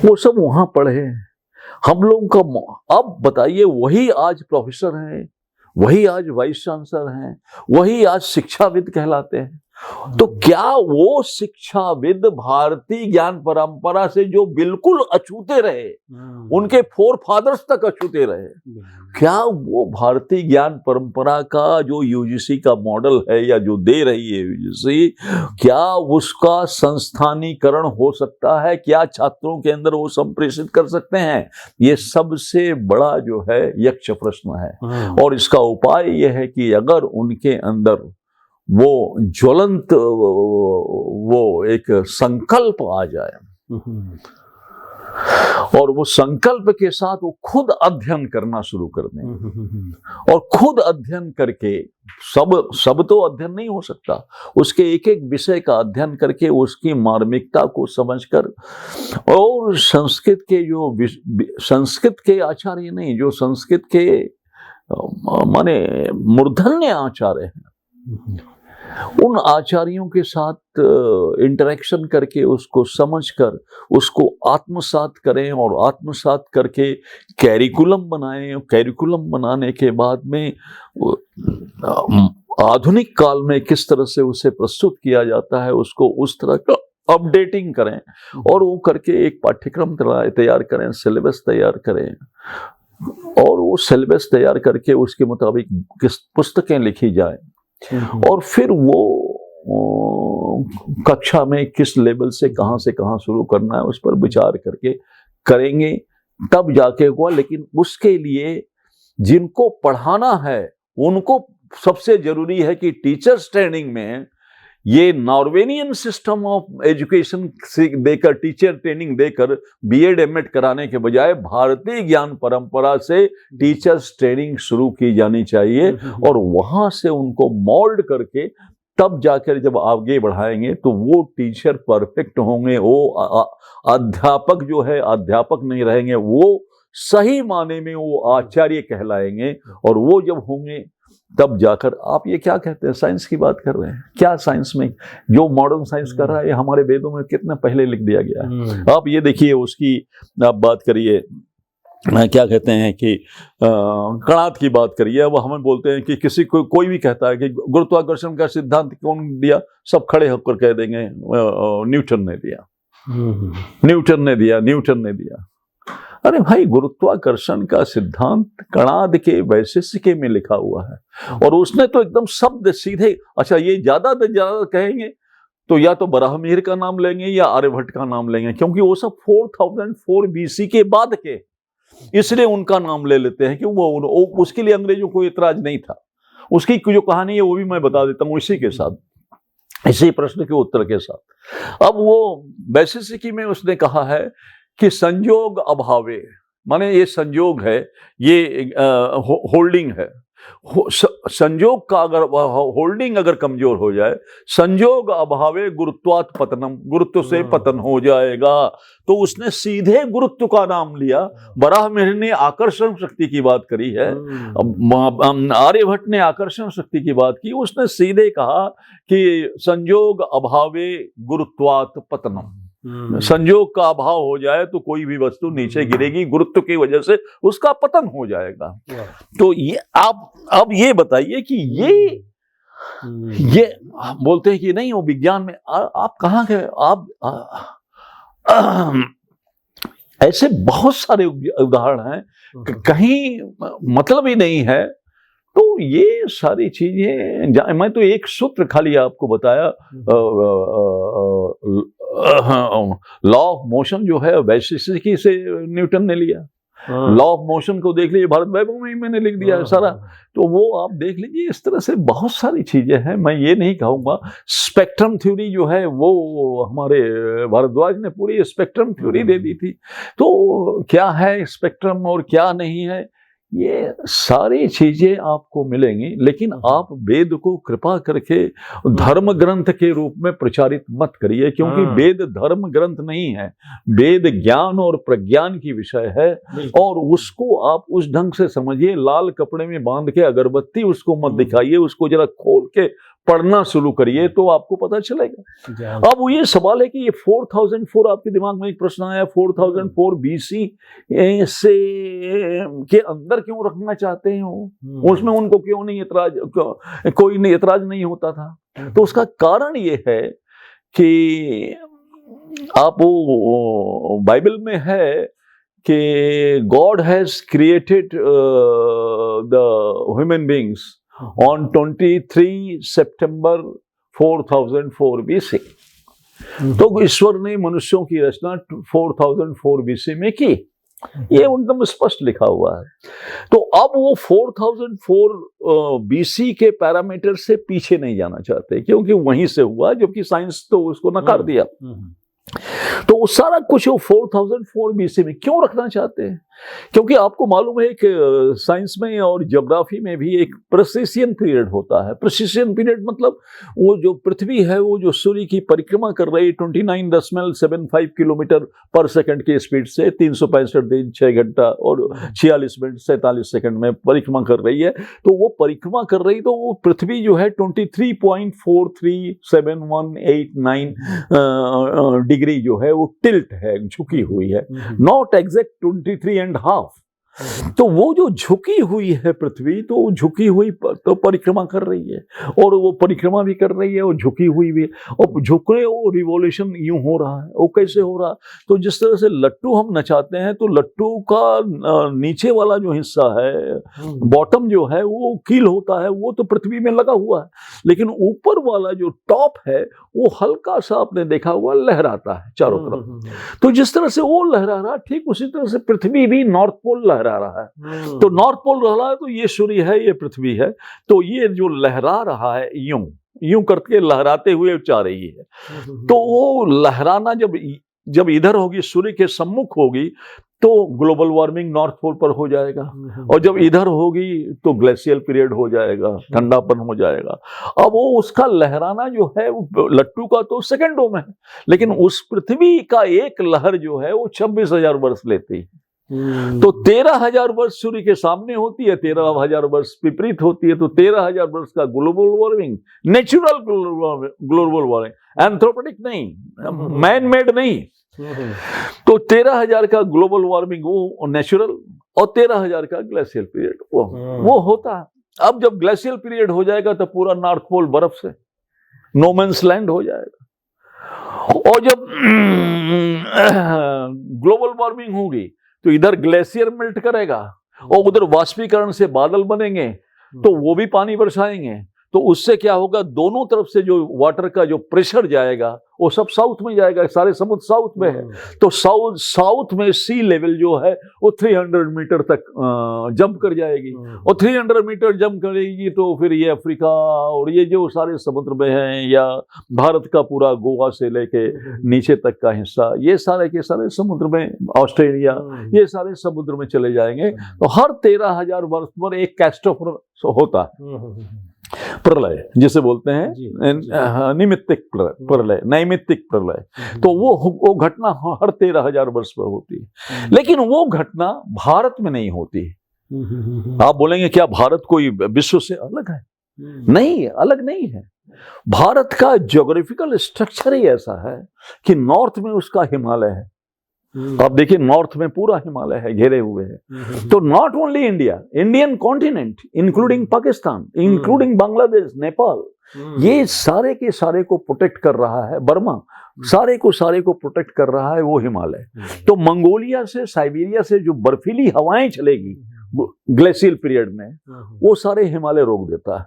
वो सब वहां पढ़े हम लोगों का। अब बताइए, वही आज प्रोफेसर हैं, वही आज वाइस चांसलर हैं, वही आज शिक्षाविद कहलाते हैं। तो क्या वो शिक्षाविद भारतीय ज्ञान परंपरा से जो बिल्कुल अछूते रहे, उनके फोर फादर्स तक अछूते रहे, क्या वो भारतीय ज्ञान परंपरा का जो यूजीसी का मॉडल है या जो दे रही है यूजीसी, क्या उसका संस्थानीकरण हो सकता है? क्या छात्रों के अंदर वो संप्रेषित कर सकते हैं? ये सबसे बड़ा जो है यक्ष प्रश्न है। और इसका उपाय यह है कि अगर उनके अंदर वो ज्वलंत वो एक संकल्प आ जाए और वो संकल्प के साथ वो खुद अध्ययन करना शुरू कर दें, और खुद अध्ययन करके सब तो अध्ययन नहीं हो सकता, उसके एक एक विषय का अध्ययन करके उसकी मार्मिकता को समझकर, और संस्कृत के आचार्य नहीं, जो संस्कृत के माने मूर्धन्य आचार्य हैं, उन आचार्यों के साथ इंटरेक्शन करके उसको समझकर उसको आत्मसात करें, और आत्मसात करके कैरिकुलम बनाएं। कैरिकुलम बनाने के बाद में आधुनिक काल में किस तरह से उसे प्रस्तुत किया जाता है, उसको उस तरह का अपडेटिंग करें, और वो करके एक पाठ्यक्रम तैयार करें, सिलेबस तैयार करें, और वो सिलेबस तैयार करके उसके मुताबिक किस पुस्तकें लिखी जाए, और फिर वो कक्षा में किस लेवल से कहां शुरू करना है उस पर विचार करके करेंगे, तब जाके हुआ। लेकिन उसके लिए जिनको पढ़ाना है उनको सबसे जरूरी है कि टीचर्स ट्रेनिंग में ये नॉर्वेनियन सिस्टम ऑफ एजुकेशन देकर, टीचर ट्रेनिंग देकर बीएड एमएड कराने के बजाय भारतीय ज्ञान परंपरा से टीचर्स ट्रेनिंग शुरू की जानी चाहिए, और वहां से उनको मोल्ड करके तब जाकर जब आगे बढ़ाएंगे तो वो टीचर परफेक्ट होंगे। वो अध्यापक जो है अध्यापक नहीं रहेंगे, वो सही माने में वो आचार्य कहलाएंगे। और वो जब होंगे तब जाकर, आप ये क्या कहते हैं, साइंस की बात कर रहे हैं क्या? साइंस में जो मॉडर्न साइंस कर रहा है, हमारे वेदों में कितना पहले लिख दिया गया है। आप ये देखिए, उसकी आप बात करिए, क्या कहते हैं कि कणाद की बात करिए। अब हमें बोलते हैं कि किसी को कोई भी कहता है कि गुरुत्वाकर्षण का सिद्धांत कौन दिया, सब खड़े होकर कह देंगे न्यूटन ने दिया, न्यूटन ने दिया, न्यूटन ने दिया। अरे भाई, गुरुत्वाकर्षण का सिद्धांत कणाद के वैशेषिके में लिखा हुआ है, और उसने तो एकदम शब्द सीधे, अच्छा ये ज्यादा से ज्यादा कहेंगे तो या तो बराहमिहिर का नाम लेंगे या आर्यभट्ट का नाम लेंगे, क्योंकि वो सब 4004 बीसी के बाद के, इसलिए उनका नाम ले लेते हैं कि वो उसके लिए अंग्रेजों को इतराज नहीं था। उसकी जो कहानी है वो भी मैं बता देता हूँ इसी के साथ, इसी प्रश्न के उत्तर के साथ। अब वो वैशेषिकी में उसने कहा है कि संयोग अभावे, माने ये संयोग है, ये होल्डिंग है, संयोग का अगर होल्डिंग अगर कमजोर हो जाए, संयोग अभावे गुरुत्वात् पतनम, गुरुत्व से पतन हो जाएगा। तो उसने सीधे गुरुत्व का नाम लिया। बराहमिहिर ने आकर्षण शक्ति की बात करी है, आर्यभट्ट ने आकर्षण शक्ति की बात की, उसने सीधे कहा कि संयोग अभावे गुरुत्वात् पतनम, संयोग का अभाव हो जाए तो कोई भी वस्तु नीचे गिरेगी, गुरुत्व की वजह से उसका पतन हो जाएगा। तो ये आप अब ये बताइए कि ये बोलते हैं कि नहीं वो विज्ञान में, आप कहाँ गए आप? ऐसे बहुत सारे उदाहरण हैं, कहीं मतलब ही नहीं है। तो ये सारी चीजें, मैं तो एक सूत्र खाली आपको बताया, लॉ ऑफ मोशन जो है वैशेषिकी से न्यूटन ने लिया। लॉ ऑफ मोशन को देख लीजिए, भारत वैभव में ही मैंने लिख दिया है सारा, तो वो आप देख लीजिए। इस तरह से बहुत सारी चीजें हैं, मैं ये नहीं कहूँगा। स्पेक्ट्रम थ्योरी जो है वो हमारे भारद्वाज ने पूरी स्पेक्ट्रम थ्योरी दे दी थी। तो क्या है स्पेक्ट्रम और क्या नहीं है, ये सारी चीजें आपको मिलेंगी, लेकिन आप वेद को कृपा करके धर्म ग्रंथ के रूप में प्रचारित मत करिए, क्योंकि वेद धर्म ग्रंथ नहीं है, वेद ज्ञान और प्रज्ञान की विषय है, और उसको आप उस ढंग से समझिए। लाल कपड़े में बांध के अगरबत्ती उसको मत दिखाइए, उसको जरा खोल के पढ़ना शुरू करिए तो आपको पता चलेगा। अब वो ये सवाल है कि ये 4004, आपके दिमाग में एक प्रश्न आया, 4004 बीसी से के अंदर क्यों रखना चाहते हैं उसमें उनको क्यों नहीं इतराज, कोई नहीं इतराज नहीं होता था? तो उसका कारण ये है कि आप वो बाइबल में है कि God has created the human beings on 23 September 4004 BC। तो ईश्वर ने मनुष्यों की रचना 4004 BC में की, ये एकदम स्पष्ट लिखा हुआ है। तो अब वो 4004 BC के पैरामीटर से पीछे नहीं जाना चाहते, क्योंकि वहीं से हुआ, जबकि साइंस तो उसको नकार दिया। तो वो सारा कुछ वो 4004 BC में क्यों रखना चाहते हैं? क्योंकि आपको मालूम है कि साइंस में और ज्योग्राफी में भी एक प्रेसिशन पीरियड होता है। प्रेसिशन पीरियड मतलब वो जो पृथ्वी है, वो जो सूर्य की परिक्रमा कर रही है 29.75 किलोमीटर पर सेकंड की स्पीड से 365 दिन 6 घंटा और 46 मिनट 47 सेकंड में परिक्रमा कर रही है। तो वो परिक्रमा कर रही, तो वो पृथ्वी जो है 23.43718 डिग्री जो है वो टिल्ट है, झुकी हुई है, नॉट एग्जैक्ट 23.5। तो वो जो झुकी हुई है पृथ्वी, तो झुकी हुई तो परिक्रमा कर रही है, और वो परिक्रमा भी कर रही है और झुकी हुई भी, और झुकने वो रिवॉल्यूशन यूं हो रहा है। वो कैसे हो रहा? तो जिस तरह से लट्टू हम नचाते हैं, तो लट्टू का नीचे वाला जो हिस्सा है, बॉटम जो है, वो कील होता है, वो तो पृथ्वी में लगा हुआ है, लेकिन ऊपर वाला जो टॉप है वो हल्का सा आपने देखा हुआ लहराता है चारों तरफ। तो जिस तरह से वो लहरा रहा, ठीक उसी तरह से पृथ्वी भी नॉर्थ पोल लहरा रहा है। तो नॉर्थ पोल रहा है, तो ये सूर्य है, ये पृथ्वी है, तो ये जो लहरा रहा है यूं यूं करके लहराते हुए जा रही है। तो वो लहराना जब इधर होगी, सूर्य के सम्मुख होगी, तो ग्लोबल वार्मिंग नॉर्थ पोल पर हो जाएगा, और जब इधर होगी तो ग्लेशियल पीरियड हो जाएगा, ठंडापन हो जाएगा। अब वो उसका लहराना जो है, वो लट्टू का तो सेकंडों में है, लेकिन उस पृथ्वी का एक लहर जो है वो 26,000 वर्ष लेती है। तो 13,000 वर्ष सूर्य के सामने होती है, 13,000 वर्ष विपरीत होती है। तो 13,000 वर्ष का global warming, natural global warming, anthropogenic नहीं, मैन मेड नहीं। तो 13,000 का ग्लोबल वार्मिंग वो नेचुरल, और 13,000 का ग्लेशियल पीरियड वो होता है। अब जब ग्लेशियल पीरियड हो जाएगा तो पूरा नॉर्थ पोल बर्फ से नो मैंस लैंड हो जाएगा, और जब ग्लोबल वार्मिंग होगी तो इधर ग्लेशियर मेल्ट करेगा और उधर वाष्पीकरण से बादल बनेंगे, तो वो भी पानी बरसाएंगे। तो उससे क्या होगा, दोनों तरफ से जो वाटर का जो प्रेशर जाएगा वो सब साउथ में जाएगा, सारे समुद्र साउथ में है। तो साउथ में सी लेवल जो है वो 300 मीटर तक जंप कर जाएगी, और 300 मीटर जंप करेगी तो फिर ये अफ्रीका और ये जो सारे समुद्र में हैं, या भारत का पूरा गोवा से लेके नीचे तक का हिस्सा, ये सारे के सारे समुद्र में, ऑस्ट्रेलिया, ये सारे समुद्र में चले जाएंगे। तो हर 13,000 वर्ष पर एक कैटास्ट्रोफ होता है, प्रलय जिसे बोलते हैं, निमित्तिक प्रलय, नैमित्तिक प्रलय। तो वो घटना हर 13,000 वर्ष पर होती है, लेकिन वो घटना भारत में नहीं होती। आप बोलेंगे क्या भारत कोई विश्व से अलग है? नहीं, अलग नहीं है। भारत का ज्योग्राफिकल स्ट्रक्चर ही ऐसा है कि नॉर्थ में उसका हिमालय है। आप देखिए, नॉर्थ में पूरा हिमालय है, घेरे हुए है। तो not only India, Indian continent, including Pakistan, including Bangladesh, Nepal, ये सारे के सारे को प्रोटेक्ट कर रहा है, बर्मा, सारे को प्रोटेक्ट कर रहा है वो हिमालय। तो मंगोलिया से, साइबेरिया से जो बर्फीली हवाएं चलेगी ग्लेशियल पीरियड में, वो सारे हिमालय रोक देता है।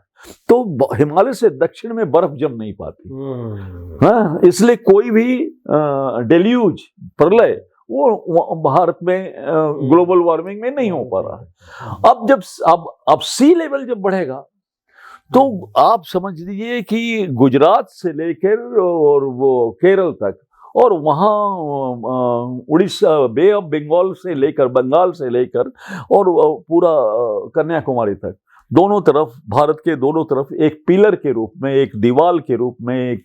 तो हिमालय से दक्षिण में बर्फ जम नहीं पाती। हाँ, इसलिए कोई भी डेल्यूज, प्रलय, वो भारत में ग्लोबल वार्मिंग में नहीं हो पा रहा है। अब सी लेवल जब बढ़ेगा तो आप समझ लीजिए कि गुजरात से लेकर और वो केरल तक, और वहाँ उड़ीसा, बे ऑफ बंगाल से लेकर, बंगाल से लेकर और पूरा कन्याकुमारी तक, दोनों तरफ, भारत के दोनों तरफ एक पिलर के रूप में, एक दीवार के रूप में, एक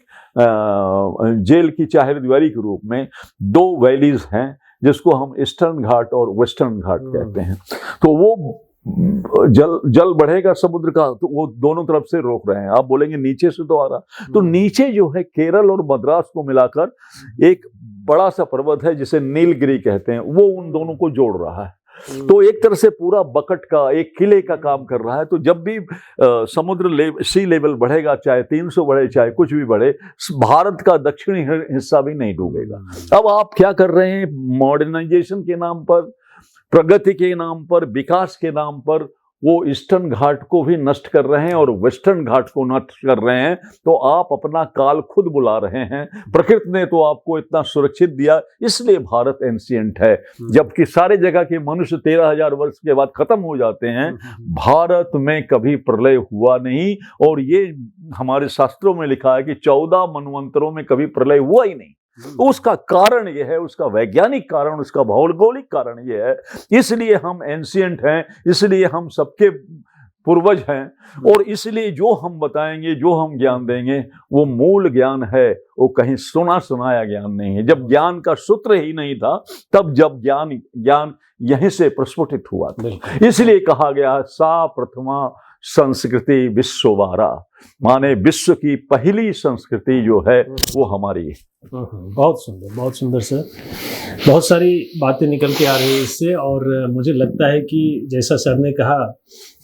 जेल की चार दीवारी के रूप में दो वैलीज हैं, जिसको हम ईस्टर्न घाट और वेस्टर्न घाट कहते हैं। तो वो जल बढ़ेगा समुद्र का, तो वो दोनों तरफ से रोक रहे हैं। आप बोलेंगे नीचे से तो आ रहा, तो नीचे जो है केरल और मद्रास को मिलाकर एक बड़ा सा पर्वत है जिसे नीलगिरी कहते हैं, वो उन दोनों को जोड़ रहा है। तो एक तरह से पूरा बकेट का, एक किले का काम कर रहा है। तो जब भी सी लेवल बढ़ेगा, चाहे 300 बढ़े, चाहे कुछ भी बढ़े, भारत का दक्षिणी हिस्सा भी नहीं डूबेगा। अब आप क्या कर रहे हैं, मॉडर्नाइजेशन के नाम पर, प्रगति के नाम पर, विकास के नाम पर वो ईस्टर्न घाट को भी नष्ट कर रहे हैं और वेस्टर्न घाट को नष्ट कर रहे हैं। तो आप अपना काल खुद बुला रहे हैं। प्रकृति ने तो आपको इतना सुरक्षित दिया, इसलिए भारत एंशिएंट है। जबकि सारे जगह के मनुष्य 13,000 वर्ष के बाद खत्म हो जाते हैं, भारत में कभी प्रलय हुआ नहीं। और ये हमारे शास्त्रों में लिखा है कि 14 मनवंतरों में कभी प्रलय हुआ ही नहीं। उसका कारण यह है, उसका वैज्ञानिक कारण, उसका भौगोलिक कारण यह है। इसलिए हम एंशिएंट हैं, इसलिए हम सबके पूर्वज हैं, और इसलिए जो हम बताएंगे, जो हम ज्ञान देंगे, वो मूल ज्ञान है, वो कहीं सुना सुनाया ज्ञान नहीं है। जब ज्ञान का सूत्र ही नहीं था, तब जब ज्ञान यहीं से प्रस्फुटित हुआ था। इसलिए कहा गया, सा प्रथमा संस्कृति विश्ववारा, माने विश्व की पहली संस्कृति जो है वो हमारी है। बहुत सुंदर, बहुत सुंदर सर। बहुत सारी बातें निकल के आ रही है इससे, और मुझे लगता है कि जैसा सर ने कहा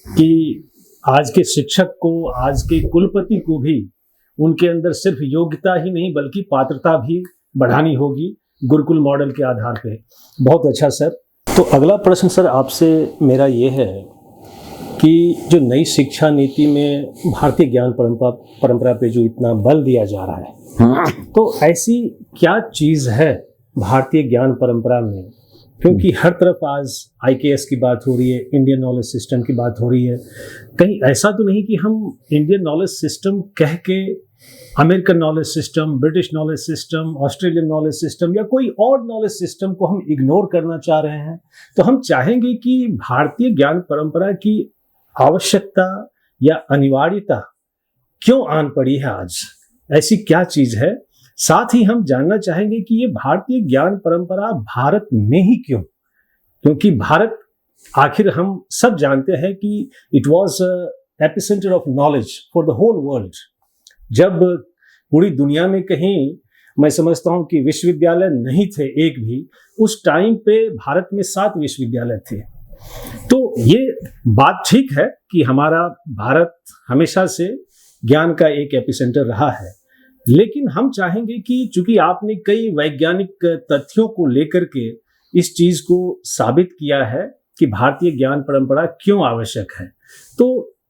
कि आज के शिक्षक को, आज के कुलपति को भी उनके अंदर सिर्फ योग्यता ही नहीं बल्कि पात्रता भी बढ़ानी होगी गुरुकुल मॉडल के आधार पे। बहुत अच्छा सर। तो अगला प्रश्न सर आपसे मेरा ये है कि जो नई शिक्षा नीति में भारतीय ज्ञान परंपरा पे जो इतना बल दिया जा रहा है, तो ऐसी क्या चीज़ है भारतीय ज्ञान परंपरा में? क्योंकि हर तरफ आज IKS की बात हो रही है, इंडियन नॉलेज सिस्टम की बात हो रही है। कहीं ऐसा तो नहीं कि हम इंडियन नॉलेज सिस्टम कह के American knowledge system, British knowledge system, Australian knowledge system या कोई और नॉलेज सिस्टम को हम इग्नोर करना चाह रहे हैं? तो हम चाहेंगे कि भारतीय ज्ञान परंपरा की आवश्यकता या अनिवार्यता क्यों आन पड़ी है आज? ऐसी क्या चीज है? साथ ही हम जानना चाहेंगे कि ये भारतीय ज्ञान परंपरा भारत में ही क्यों? क्योंकि भारत, आखिर हम सब जानते हैं कि it was epicentre of knowledge for the whole world. जब पूरी दुनिया में कहीं, मैं समझता हूं कि विश्वविद्यालय नहीं थे एक भी, उस टाइम पे भारत में 7 विश्वविद्यालय थे। तो ये बात ठीक है कि हमारा भारत हमेशा से ज्ञान का एक एपिसेंटर रहा है, लेकिन हम चाहेंगे कि चूंकि आपने कई वैज्ञानिक तथ्यों को लेकर के इस चीज को साबित किया है कि भारतीय ज्ञान परंपरा क्यों आवश्यक है। तो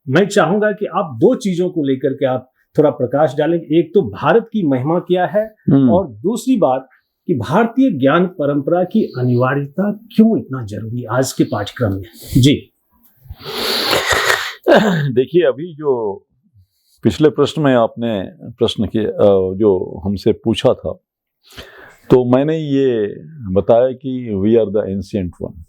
मैं चाहूंगा कि आप दो चीजों को लेकर के आप थोड़ा प्रकाश डालें। एक तो भारत की महिमा क्या है, और दूसरी बात कि भारतीय ज्ञान परंपरा की अनिवार्यता क्यों इतना जरूरी है आज के पाठ्यक्रम में। जी देखिए, अभी जो पिछले प्रश्न में आपने प्रश्न किया, जो हमसे पूछा था, तो मैंने ये बताया कि we are the ancient one,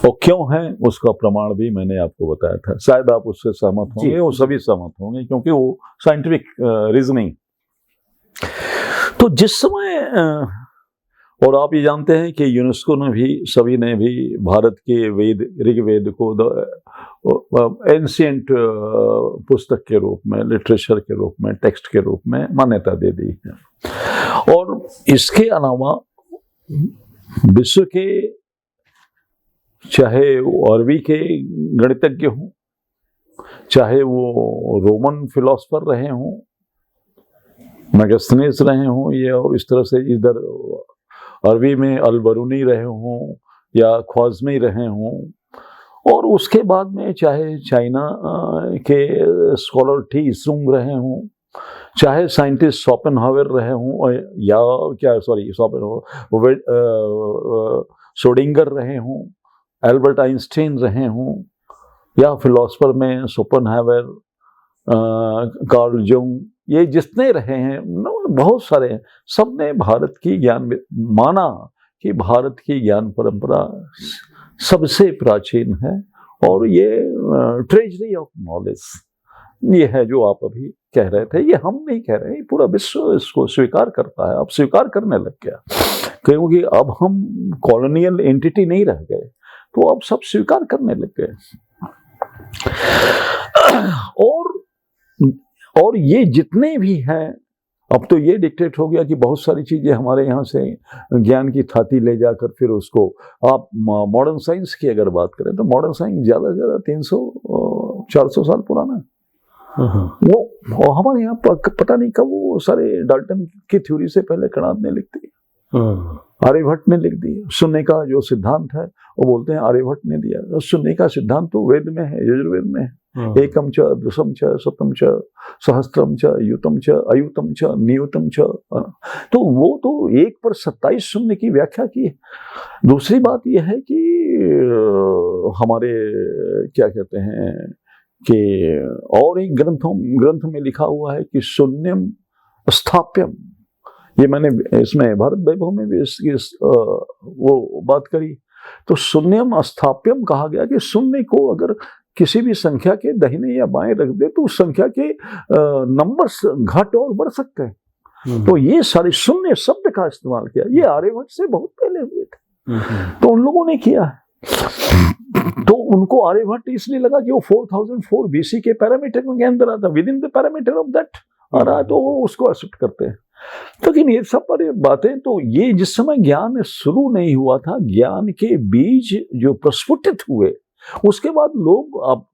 और क्यों है उसका प्रमाण भी मैंने आपको बताया था। शायद आप उससे सहमत होंगे, वो सभी सहमत होंगे, क्योंकि वो साइंटिफिक रीजनिंग। तो जिस समय और आप ये जानते हैं कि यूनेस्को ने भी, सभी ने भी भारत के वेद, ऋग्वेद को एंशिएंट पुस्तक के रूप में, लिटरेचर के रूप में, टेक्स्ट के रूप में मान्यता दे दी है। और इसके अलावा विश्व के, चाहे वो अरबी के गणितज्ञ हों, चाहे वो रोमन फिलोसफर रहे हों, मैगस्थनीज रहे हों, या इस तरह से इधर अरबी में अल-बरूनी रहे हों या ख्वाज़मी रहे हों, और उसके बाद में चाहे चाइना के स्कॉलर टी सुंग रहे हों, चाहे साइंटिस्ट शोपेनहावर रहे हों, या श्रोडिंगर रहे हों, एल्बर्ट आइंस्टाइन रहे हों, या फिलोसफर में शोपेनहावर, कार्ल जंग, ये जितने रहे हैं, बहुत सारे हैं, सबने भारत की ज्ञान माना कि भारत की ज्ञान परंपरा सबसे प्राचीन है, और ये ट्रेजरी ऑफ नॉलेज ये है जो आप अभी कह रहे थे। ये हम नहीं कह रहे हैं, पूरा विश्व इसको स्वीकार करता है, अब स्वीकार करने लग गया, क्योंकि अब हम कॉलोनियल एंटिटी नहीं रह गए, तो अब सब स्वीकार करने लग गए। और ये जितने भी हैं, अब तो ये डिक्टेट हो गया कि बहुत सारी चीजें हमारे यहाँ से ज्ञान की थाती ले जाकर फिर उसको, आप मॉडर्न साइंस की अगर बात करें तो मॉडर्न साइंस ज्यादा से ज्यादा 300-400 साल पुराना है। वो हमारे यहाँ पता नहीं कब वो सारे डाल्टन की थ्योरी से पहले कणाद ने लिख दी, आर्यभट्ट ने लिख दी। शून्य का जो सिद्धांत है वो बोलते हैं आर्यभट्ट ने दिया। शून्य का सिद्धांत तो वेद में है, यजुर्वेद में है। एकम च, दशम च, शतम च, सहस्त्रम च, युतम च, अयुतम च, नियुतम च। तो वो तो 1 पर 27 शून्य की व्याख्या की है। दूसरी बात यह है कि हमारे क्या कहते हैं कि और एक ग्रंथ में लिखा हुआ है कि शून्यम स्थाप्यम। ये मैंने इसमें भारत वैभव में भी इसकी वो बात करी। तो शून्यम स्थाप्यम कहा गया कि शून्य को अगर किसी भी संख्या के दाहिने या बाएं रख दे तो उस संख्या के नंबर्स घट और बढ़ सकते हैं। तो ये सारे शून्य शब्द का इस्तेमाल किया, ये आर्यभट्ट से बहुत पहले हुए थे, तो उन लोगों ने किया है। तो उनको आर्यभट्ट इसलिए लगा कि वो 4004 BC के पैरामीटर के अंदर आता, within the parameter of that आ रहा है, तो वो उसको एक्सेप्ट करते हैं। लेकिन ये सब पर बातें, तो ये जिस समय ज्ञान शुरू नहीं हुआ था, ज्ञान के बीज जो प्रस्फुटित हुए, उसके बाद लोग, आप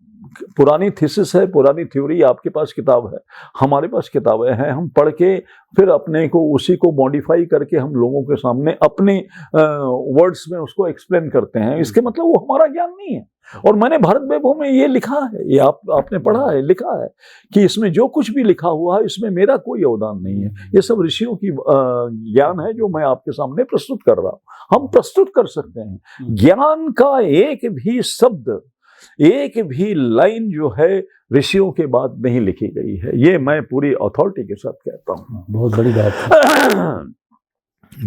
पुरानी थीसिस है, पुरानी थ्योरी, आपके पास किताब है, हमारे पास किताबें हैं, हम पढ़ के फिर अपने को उसी को मॉडिफाई करके हम लोगों के सामने अपने वर्ड्स में उसको एक्सप्लेन करते हैं। इसके मतलब वो हमारा ज्ञान नहीं है। और मैंने भारत वैभव में ये लिखा है, ये आपने पढ़ा है, लिखा है कि इसमें जो कुछ भी लिखा हुआ है इसमें मेरा कोई योगदान नहीं है, ये सब ऋषियों की ज्ञान है जो मैं आपके सामने प्रस्तुत कर रहा हूं। हम प्रस्तुत कर सकते हैं। ज्ञान का एक भी शब्द, एक भी लाइन जो है ऋषियों के बाद नहीं लिखी गई है, ये मैं पूरी अथॉरिटी के साथ कहता हूँ। बहुत बड़ी बात है।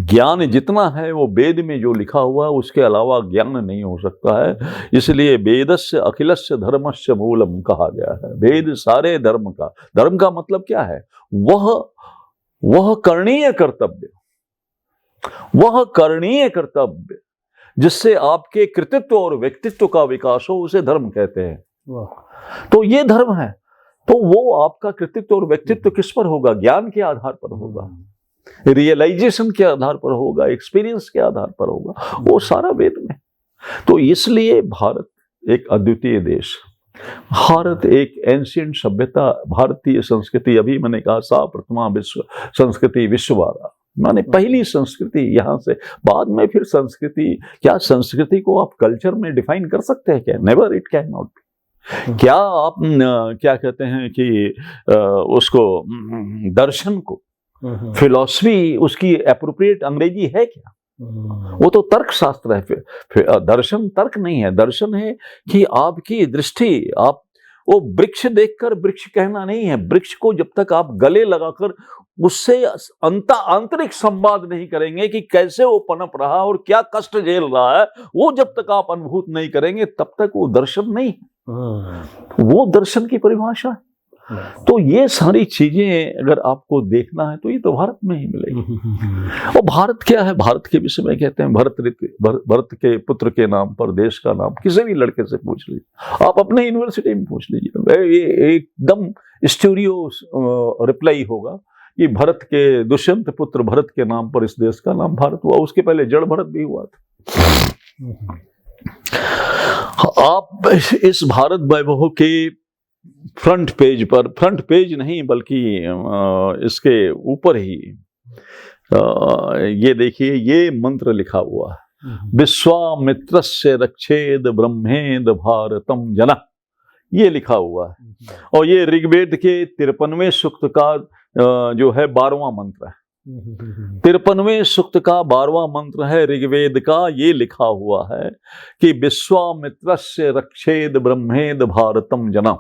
ज्ञान जितना है वो वेद में जो लिखा हुआ है उसके अलावा ज्ञान नहीं हो सकता है। इसलिए वेदस्य अखिलस्य धर्मस्य मूलम कहा गया है। वेद सारे धर्म का मतलब क्या है? वह करणीय कर्तव्य, वह करणीय कर्तव्य जिससे आपके कृतित्व और व्यक्तित्व का विकास हो, उसे धर्म कहते हैं। तो ये धर्म है। तो वो आपका कृतित्व और व्यक्तित्व किस पर होगा? ज्ञान के आधार पर होगा, रियलाइजेशन के आधार पर होगा, एक्सपीरियंस के आधार पर होगा, वो सारा वेद में। तो इसलिए भारत एक अद्वितीय देश, भारत एक एंशिएंट सभ्यता, भारतीय संस्कृति, अभी मैंने कहा सा प्रथमा विश्व संस्कृति विश्ववारा, माने पहली संस्कृति यहाँ से, बाद में फिर संस्कृति, क्या संस्कृति को आप कल्चर में डिफाइन कर सकते हैं क्या? Never, it can not. क्या आप क्या कहते हैं कि उसको दर्शन को, फिलॉसफी उसकी एप्रोप्रिएट अंग्रेजी है क्या? वो तो तर्क शास्त्र है। फिर दर्शन तर्क नहीं है, दर्शन है कि आपकी दृष्टि, आप वो वृक्ष देखकर वृक्ष कहना नहीं है। वृक्ष को जब तक आप गले लगाकर उससे आंतरिक संवाद नहीं करेंगे कि कैसे वो पनप रहा और क्या कष्ट झेल रहा है, वो जब तक आप अनुभूत नहीं करेंगे तब तक वो दर्शन नहीं है। वो दर्शन की परिभाषा है। तो ये सारी चीजें अगर आपको देखना है तो ये तो भारत में ही मिलेगी। और भारत क्या है? भारत के विषय में कहते हैं भरत के पुत्र के नाम पर देश का नाम। किसी भी लड़के से पूछ लीजिए, आप अपने यूनिवर्सिटी में पूछ लीजिए, ये एकदम स्टूडियो रिप्लाई होगा कि भरत के, दुष्यंत पुत्र भरत के नाम पर इस देश का नाम भारत हुआ। उसके पहले जड़ भरत भी हुआ था। आप इस भारत वैभव के फ्रंट पेज पर, फ्रंट पेज नहीं बल्कि इसके ऊपर ही ये देखिए, ये मंत्र लिखा हुआ है, विश्वामित्रस्य रक्षेद ब्रह्मेद भारतम जना, ये लिखा हुआ है। और ये ऋग्वेद के 53वें सूक्त का जो है 12वां मंत्र है। 53वें सूक्त का 12वां मंत्र है ऋग्वेद का। ये लिखा हुआ है कि विश्वामित्रस्य रक्षेद ब्रह्मेद भारतम जना,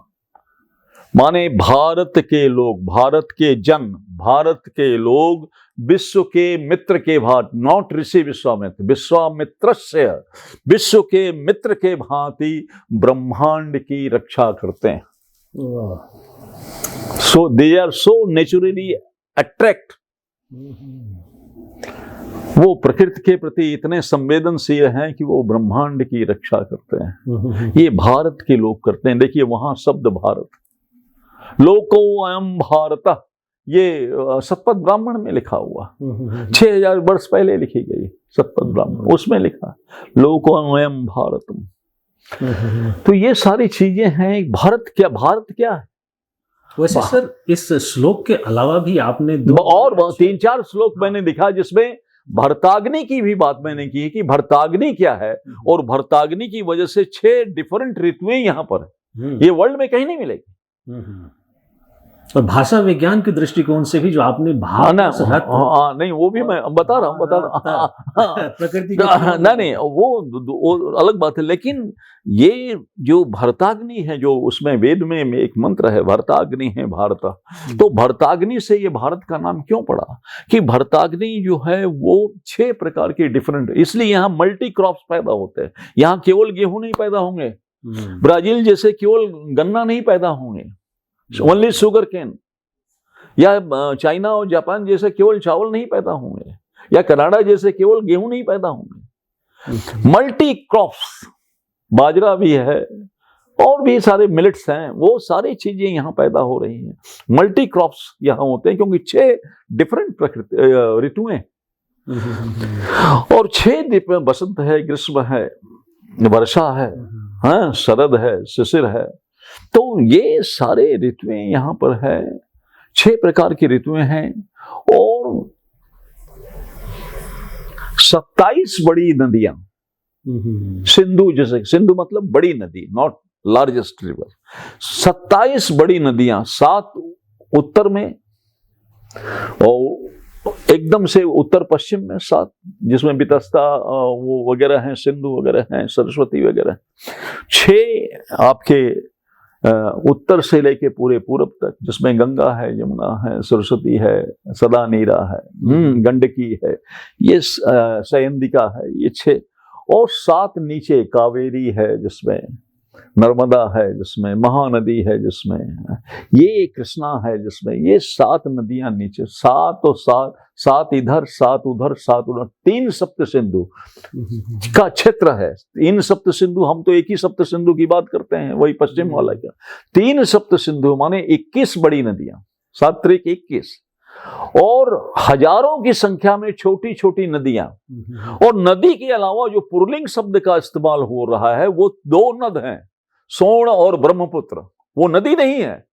माने भारत के लोग, भारत के जन, भारत के लोग विश्व के मित्र के भांति, नॉट ऋषि विश्वामित्र, विश्वामित्रस्य, विश्व के मित्र के भांति ब्रह्मांड की रक्षा करते हैं। So they are so naturally attract, वो प्रकृति के प्रति इतने संवेदनशील हैं कि वो ब्रह्मांड की रक्षा करते हैं। ये भारत के लोग करते हैं। देखिए वहां शब्द भारत, लोको अयम भारत, ये सतपथ ब्राह्मण में लिखा हुआ, 6000 वर्ष पहले लिखी गई सतपथ ब्राह्मण, उसमें लिखा लोको अयम भारतम। तो ये सारी चीजें हैं। भारत क्या है? वैसे सर इस श्लोक के अलावा भी आपने और 3-4 श्लोक मैंने दिखा जिसमें भरताग्नि की भी बात मैंने की कि भरताग्नि क्या है, और भरताग्नि की वजह से 6 डिफरेंट ऋतुएं यहाँ पर है। ये वर्ल्ड में कहीं नहीं मिलेगी। और भाषा विज्ञान के दृष्टिकोण से भी जो आपने नहीं, वो भी मैं बता रहा हूँ प्रकृति नहीं, वो अलग बात है। लेकिन ये जो भरताग्नि है, जो उसमें वेद में एक मंत्र है, भरताग्नि है भारत, तो भरताग्नि से ये भारत का नाम क्यों पड़ा कि भरताग्नि जो है वो 6 प्रकार के डिफरेंट, इसलिए यहाँ मल्टी क्रॉप्स पैदा होते हैं। यहाँ केवल गेहूं नहीं पैदा होंगे, ब्राजील जैसे केवल गन्ना नहीं पैदा होंगे, ओनली शुगर केन, या चाइना और जापान जैसे केवल चावल नहीं पैदा होंगे, या कनाडा जैसे केवल गेहूं नहीं पैदा होंगे। मल्टी क्रॉप्स, बाजरा भी है और भी सारे मिलेट्स हैं, वो सारी चीजें यहाँ पैदा हो रही हैं। मल्टी क्रॉप्स यहाँ होते हैं क्योंकि 6 डिफरेंट प्रकृति ऋतुएं, और 6 बसंत है, ग्रीष्म है, वर्षा है, हाँ, शरद है, शिशिर है। तो ये सारे ऋतुएं यहाँ पर है, 6 प्रकार की ऋतुएं हैं, और 27 बड़ी नदियां, सिंधु जैसे, सिंधु मतलब बड़ी नदी, नॉट लार्जेस्ट रिवर, 27 बड़ी नदियां, 7 उत्तर में और एकदम से उत्तर पश्चिम में 7, जिसमें बितस्ता वो वगैरह हैं, सिंधु वगैरह हैं, सरस्वती वगैरह। 6 आपके उत्तर से लेके पूरे पूरब तक, जिसमें गंगा है, यमुना है, सरस्वती है, सदा नीरा है, गंडकी है, ये सयंदिका है, ये 6, और 7 नीचे कावेरी है, जिसमें नर्मदा है, जिसमें महानदी है, जिसमें ये कृष्णा है, जिसमें ये 7 नदियां नीचे, 7 और 7 इधर, 7 उधर, 7 उधर, 3 सप्त सिंधु का क्षेत्र है। 3 सप्त सिंधु, हम तो एक ही सप्त सिंधु की बात करते हैं, वही पश्चिम वाला क्या। 3 सप्त सिंधु माने 21 बड़ी नदियां, 7 त्रिक 21, और हजारों की संख्या में छोटी छोटी नदियां। और नदी के अलावा जो पुरलिंग शब्द का इस्तेमाल हो रहा है वो 2 नद हैं, सोण और ब्रह्मपुत्र। वो नदी नहीं है,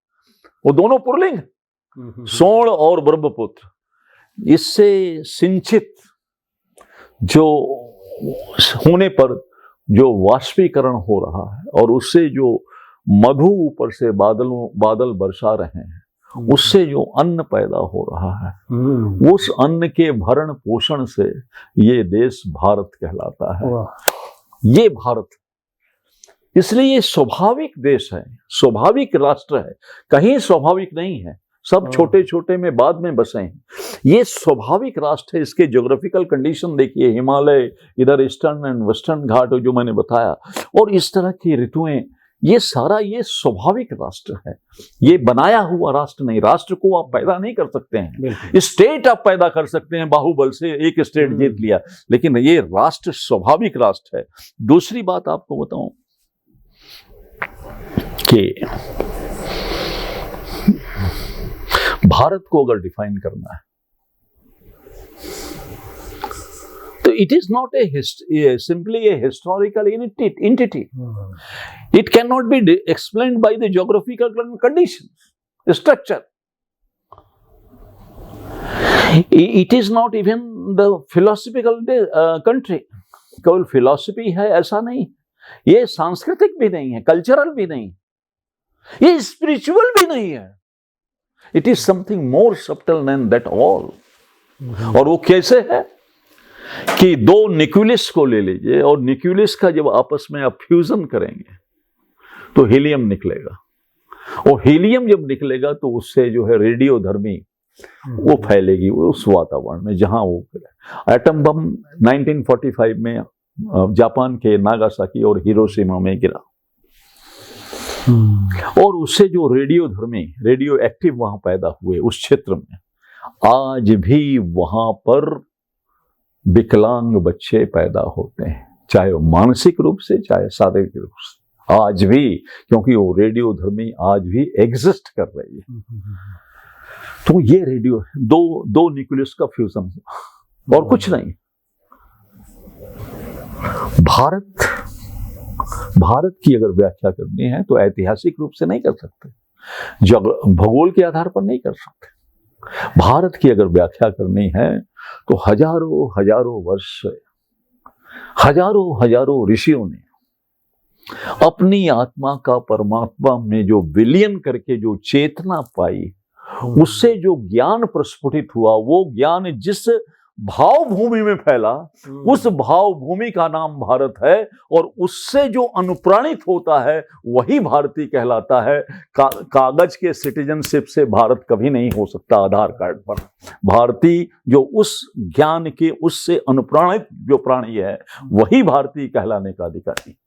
वो दोनों पुरलिंग, सोण और ब्रह्मपुत्र। इससे सिंचित जो होने पर जो वाष्पीकरण हो रहा है और उससे जो मधु ऊपर से बादल बरसा रहे हैं, उससे जो अन्न पैदा हो रहा है, उस अन्न के भरण पोषण से ये देश भारत कहलाता है। ये भारत, इसलिए ये स्वाभाविक देश है, स्वाभाविक राष्ट्र है, कहीं स्वाभाविक नहीं है, सब छोटे छोटे में बाद में बसे हैं। ये स्वाभाविक राष्ट्र है। इसके ज्योग्राफिकल कंडीशन देखिए, हिमालय, इधर ईस्टर्न एंड वेस्टर्न घाट जो मैंने बताया, और इस तरह की ऋतुएं, ये सारा ये स्वाभाविक राष्ट्र है। ये बनाया हुआ राष्ट्र नहीं। राष्ट्र को आप पैदा नहीं कर सकते हैं, स्टेट आप पैदा कर सकते हैं, बाहुबल से एक स्टेट जीत लिया, लेकिन ये राष्ट्र स्वाभाविक राष्ट्र है। दूसरी बात आपको बताऊं कि भारत को अगर डिफाइन करना है तो it is not simply a historical entity. It cannot be explained by the geographical conditions, structure. It is not even the philosophical country. केवल फिलॉसफी है ऐसा नहीं, ये सांस्कृतिक भी नहीं है, कल्चरल भी नहीं, ये स्पिरिचुअल भी नहीं है। It is something more subtle than that all. और वो कैसे है कि दो न्यूक्लियस को ले लीजिए, और न्यूक्लियस का जब आपस में आप फ्यूजन करेंगे तो हीलियम निकलेगा, और हीलियम जब निकलेगा तो उससे जो है रेडियोधर्मी वो फैलेगी उस वातावरण में जहां वो एटम बम 1945 में जापान के नागासाकी और हिरोशिमा में गिरा, और उससे जो रेडियोधर्मी, रेडियो एक्टिव वहां पैदा हुए उस क्षेत्र में, आज भी वहां पर विकलांग बच्चे पैदा होते हैं, चाहे वो मानसिक रूप से चाहे शारीरिक रूप से, आज भी, क्योंकि वो रेडियोधर्मी आज भी एग्जिस्ट कर रही है। तो ये रेडियो दो न्यूक्लियस का फ्यूजन हुआ और कुछ नहीं। भारत की अगर व्याख्या करनी है तो ऐतिहासिक रूप से नहीं कर सकते, भूगोल के आधार पर नहीं कर सकते। भारत की अगर व्याख्या करनी है तो हजारों वर्ष से हजारों ऋषियों ने अपनी आत्मा का परमात्मा में जो विलीन करके जो चेतना पाई, उससे जो ज्ञान प्रस्फुटित हुआ, वो ज्ञान जिस भाव भूमि में फैला, उस भाव भूमि का नाम भारत है, और उससे जो अनुप्राणित होता है वही भारतीय कहलाता है। कागज के सिटीजनशिप से भारत कभी नहीं हो सकता आधार कार्ड पर। भारतीय जो उस ज्ञान के, उससे अनुप्राणित जो प्राणी है, वही भारतीय कहलाने का अधिकारी।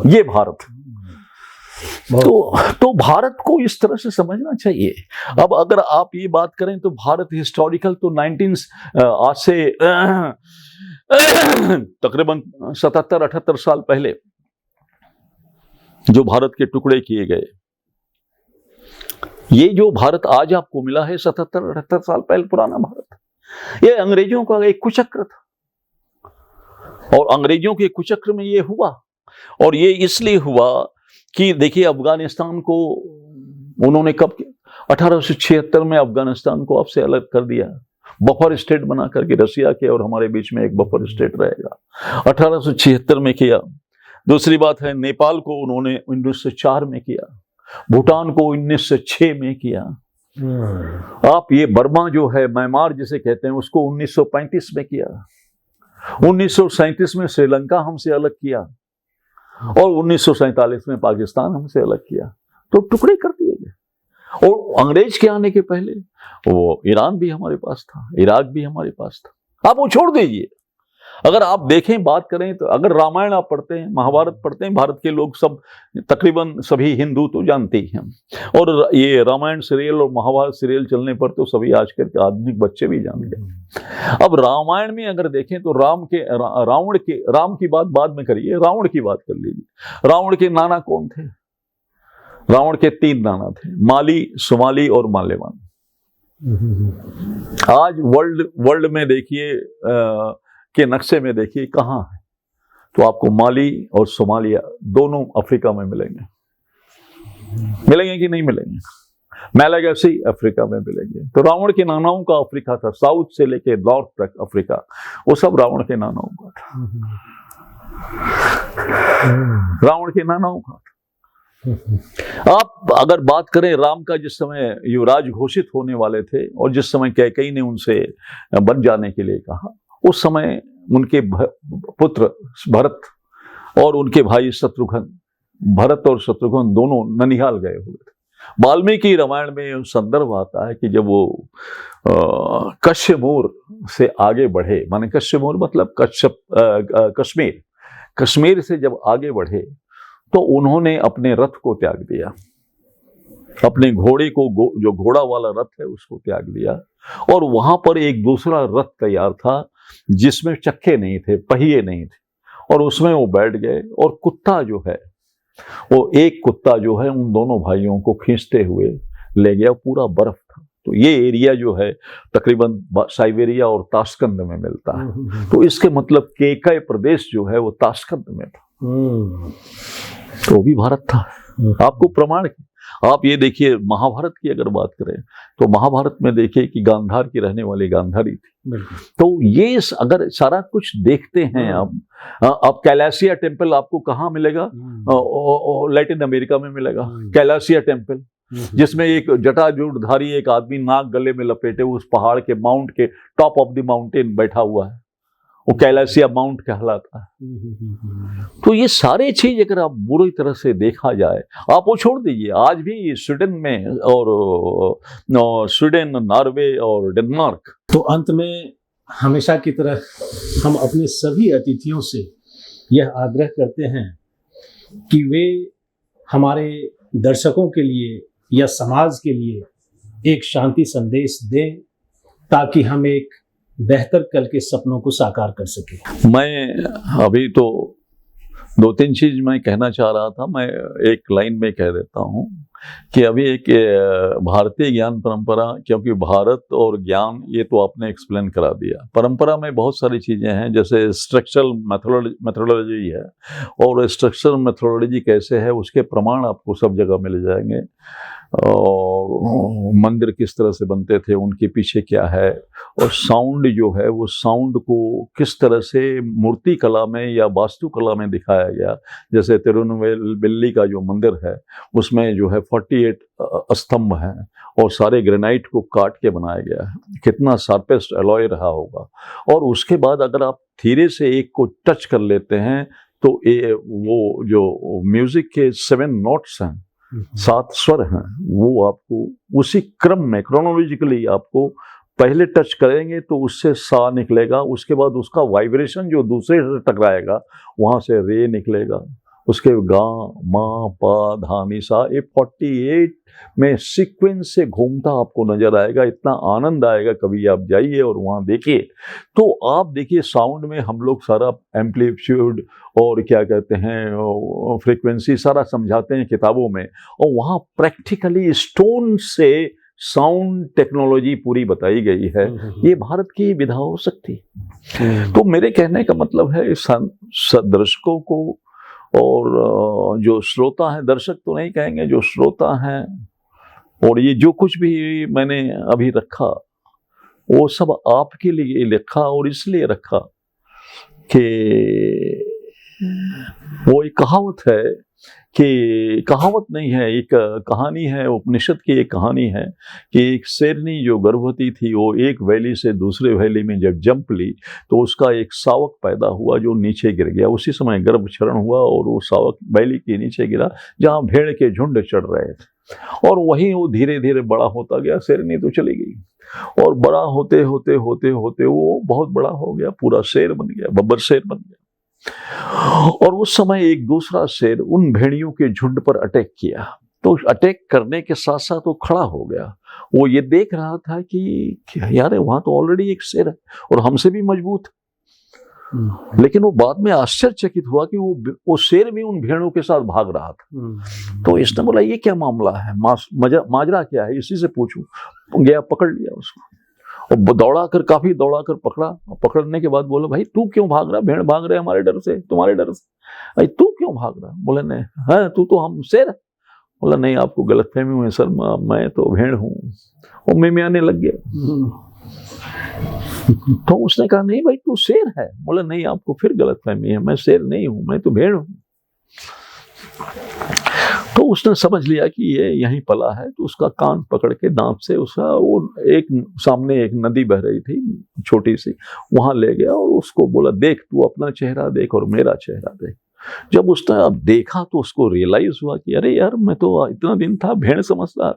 ये भारत। तो भारत को इस तरह से समझना चाहिए। अब अगर आप ये बात करें तो भारत हिस्टोरिकल तो आज से तकरीबन 77-78 साल पहले जो भारत के टुकड़े किए गए, ये जो भारत आज आपको मिला है 77-78 साल पहले पुराना भारत, ये अंग्रेजों का एक कुचक्र था, और अंग्रेजों के कुचक्र में ये हुआ, और ये इसलिए हुआ कि देखिए अफगानिस्तान को उन्होंने कब 1876 में अफगानिस्तान को आपसे अलग कर दिया, बफर स्टेट बना करके, रसिया के और हमारे बीच में एक बफर स्टेट रहेगा, 1876 में किया। दूसरी बात है नेपाल को उन्होंने 1904 में किया, भूटान को 1906 में किया। आप ये बर्मा जो है, म्यांमार जिसे कहते हैं, उसको 1935 में किया, 1937 में श्रीलंका हमसे अलग किया, और 1947 में पाकिस्तान हमसे अलग किया। तो टुकड़े कर दिए गए। और अंग्रेज के आने के पहले वो ईरान भी हमारे पास था, इराक भी हमारे पास था। आप वो छोड़ दीजिए। अगर आप देखें, बात करें तो अगर रामायण आप पढ़ते हैं, महाभारत पढ़ते हैं, भारत के लोग सब तकरीबन सभी हिंदू तो जानते ही हैं, और ये रामायण सीरियल और महाभारत सीरियल चलने पर तो सभी आजकल के आधुनिक बच्चे भी जान गए। अब रामायण में अगर देखें तो राम की बात बाद में करिए, रावण की बात कर लीजिए। रावण के नाना कौन थे? रावण के 3 नाना थे, माली, सुमाली और माल्यवान। आज वर्ल्ड में देखिए के नक्शे में देखिए कहाँ है, तो आपको माली और सोमालिया दोनों अफ्रीका में मिलेंगे कि नहीं मिलेंगे? मैलागैसी अफ्रीका में मिलेंगे। तो रावण के नानाओं का अफ्रीका था, साउथ से लेके नॉर्थ तक अफ्रीका, वो सब रावण के नानाओं का था। रावण के नानाओं का था। आप अगर बात करें राम का, जिस समय युवराज घोषित होने वाले थे और जिस समय कैकेयी ने उनसे बन जाने के लिए कहा, उस समय उनके पुत्र भरत और उनके भाई शत्रुघ्न, भरत और शत्रुघ्न दोनों ननिहाल गए हुए थे। वाल्मीकि रामायण में संदर्भ आता है कि जब वो कश्यमूर से आगे बढ़े, माने कश्यमूर मतलब कश्मीर, कश्मीर से जब आगे बढ़े तो उन्होंने अपने रथ को त्याग दिया, अपने घोड़े को, जो घोड़ा वाला रथ है उसको त्याग दिया, और वहां पर एक दूसरा रथ तैयार था जिसमें चक्के नहीं थे, पहिए नहीं थे, और उसमें वो बैठ गए। और कुत्ता जो है, वो एक कुत्ता जो है उन दोनों भाइयों को खींचते हुए ले गया। पूरा बर्फ था। तो ये एरिया जो है तकरीबन साइबेरिया और ताशकंद में मिलता है। तो इसके मतलब केकय प्रदेश जो है वो ताशकंद में था, तो भी भारत था। आपको प्रमाण, आप ये देखिए महाभारत की अगर बात करें तो महाभारत में देखिए कि गांधार की रहने वाली गांधारी थी। तो ये अगर सारा कुछ देखते हैं आप कैलासिया टेम्पल आपको कहाँ मिलेगा? लैटिन अमेरिका में मिलेगा कैलासिया टेम्पल, जिसमें एक जटाजूटधारी एक आदमी नाक गले में लपेटे उस पहाड़ के माउंट के टॉप ऑफ द माउंटेन बैठा हुआ है, वो कैलासिया माउंट कहलाता है। तो ये सारे चीज अगर आप बुरी तरह से देखा जाए, आप वो छोड़ दीजिए, आज भी स्वीडन में और स्वीडन, नॉर्वे और डेनमार्क। तो अंत में हमेशा की तरह हम अपने सभी अतिथियों से यह आग्रह करते हैं कि वे हमारे दर्शकों के लिए या समाज के लिए एक शांति संदेश दें, ताकि हम एक बेहतर कल के सपनों को साकार कर सके। मैं अभी तो 2-3 चीज मैं कहना चाह रहा था, मैं एक लाइन में कह देता हूँ कि अभी एक भारतीय ज्ञान परंपरा, क्योंकि भारत और ज्ञान ये तो आपने एक्सप्लेन करा दिया, परंपरा में बहुत सारी चीजें हैं, जैसे स्ट्रक्चरल मेथोडोलॉजी है, और स्ट्रक्चरल मेथोडोलॉजी कैसे है उसके प्रमाण आपको सब जगह मिल जाएंगे, और मंदिर किस तरह से बनते थे, उनके पीछे क्या है, और साउंड जो है वो साउंड को किस तरह से मूर्ति कला में या वास्तु कला में दिखाया गया। जैसे तिरुनेलवेली का जो मंदिर है उसमें जो है 48 स्तंभ हैं और सारे ग्रेनाइट को काट के बनाया गया है, कितना शार्पेस्ट अलॉय रहा होगा। और उसके बाद अगर आप धीरे से एक को टच कर लेते हैं तो वो जो म्यूजिक के 7 नोट्स हैं, 7 स्वर हैं, वो आपको उसी क्रम में क्रोनोलॉजिकली आपको पहले टच करेंगे तो उससे सा निकलेगा, उसके बाद उसका वाइब्रेशन जो दूसरे से टकराएगा वहां से रे निकलेगा, उसके गा मा पा धा नी सा, ये 48 में सीक्वेंस से घूमता आपको नजर आएगा। इतना आनंद आएगा, कभी आप जाइए और वहाँ देखिए। तो आप देखिए साउंड में हम लोग सारा एम्पलीट्यूड और क्या कहते हैं फ्रीक्वेंसी सारा समझाते हैं किताबों में, और वहाँ प्रैक्टिकली स्टोन से साउंड टेक्नोलॉजी पूरी बताई गई है। ये भारत की विधा हो सकती। तो मेरे कहने का मतलब है दर्शकों को और जो श्रोता हैं, दर्शक तो नहीं कहेंगे, जो श्रोता हैं, और ये जो कुछ भी मैंने अभी रखा वो सब आपके लिए लिखा, और इसलिए रखा कि वो एक कहावत है कि कहावत नहीं है, एक कहानी है, उपनिषद की एक कहानी है कि एक शेरनी जो गर्भवती थी वो एक वैली से दूसरे वैली में जब जंप ली तो उसका एक शावक पैदा हुआ जो नीचे गिर गया। उसी समय गर्भ क्षरण हुआ और वो शावक वैली के नीचे गिरा जहाँ भेड़ के झुंड चढ़ रहे थे, और वहीं वो धीरे धीरे बड़ा होता गया। शेरनी तो चली गई और बड़ा होते होते होते होते वो बहुत बड़ा हो गया, पूरा शेर बन गया, बब्बर शेर बन गया। और उस समय एक दूसरा शेर उन भेड़ियों के झुंड पर अटैक किया, तो अटैक करने के साथ साथ वो खड़ा हो गया। वो ये देख रहा था कि यार वहां तो ऑलरेडी एक शेर है और हमसे भी मजबूत, लेकिन वो बाद में आश्चर्यचकित हुआ कि वो शेर भी उन भेड़ों के साथ भाग रहा था। तो इसने बोला ये क्या मामला है, माजरा क्या है, इसी से पूछूं। गया, पकड़ लिया उसको और काफी दौड़ाकर पकड़ा। पकड़ने के बाद बोला भाई तू क्यों भाग रहा, भेड़ भाग रहे हमारे डर से, तुम्हारे डर से, भाई तू क्यों भाग रहा। बोले नहीं है तू तो हम शेर है, बोला नहीं, आपको गलतफहमी हुई सर, मैं तो भेड़ हूँ। वो मिमियाने लग गया। तो उसने कहा नहीं भाई, तू शेर है। बोला नहीं, आपको फिर गलतफहमी है, मैं शेर नहीं हूँ, मैं तो भेड़ हूँ। तो उसने समझ लिया कि ये यहीं पला है, तो उसका कान पकड़ के दांत से उसका, वो एक सामने एक नदी बह रही थी छोटी सी, वहां ले गया और उसको बोला देख, तू अपना चेहरा देख और मेरा चेहरा देख। जब उसने अब देखा तो उसको रियलाइज हुआ कि अरे यार, मैं तो इतना दिन था भेड़ समझता,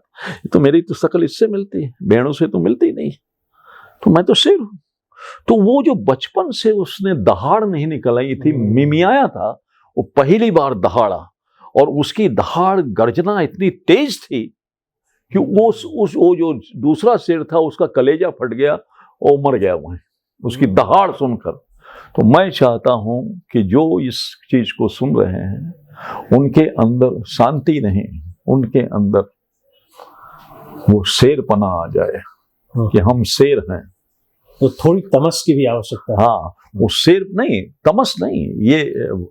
तो मेरी तो शक्ल इससे मिलती है, भेड़ों से तो मिलती नहीं, तो मैं तो शेर हूं। तो वो जो बचपन से उसने दहाड़ नहीं निकलाई थी, मिमियाया था, वो पहली बार दहाड़ा, और उसकी दहाड़ गर्जना इतनी तेज थी कि वो जो दूसरा शेर था उसका कलेजा फट गया और मर गया वहीं उसकी दहाड़ सुनकर। तो मैं चाहता हूं कि जो इस चीज को सुन रहे हैं उनके अंदर शांति नहीं, उनके अंदर वो शेरपना आ जाए कि हम शेर हैं। तो थोड़ी तमस की भी आवश्यकता है। हाँ, वो शेर नहीं, तमस नहीं, ये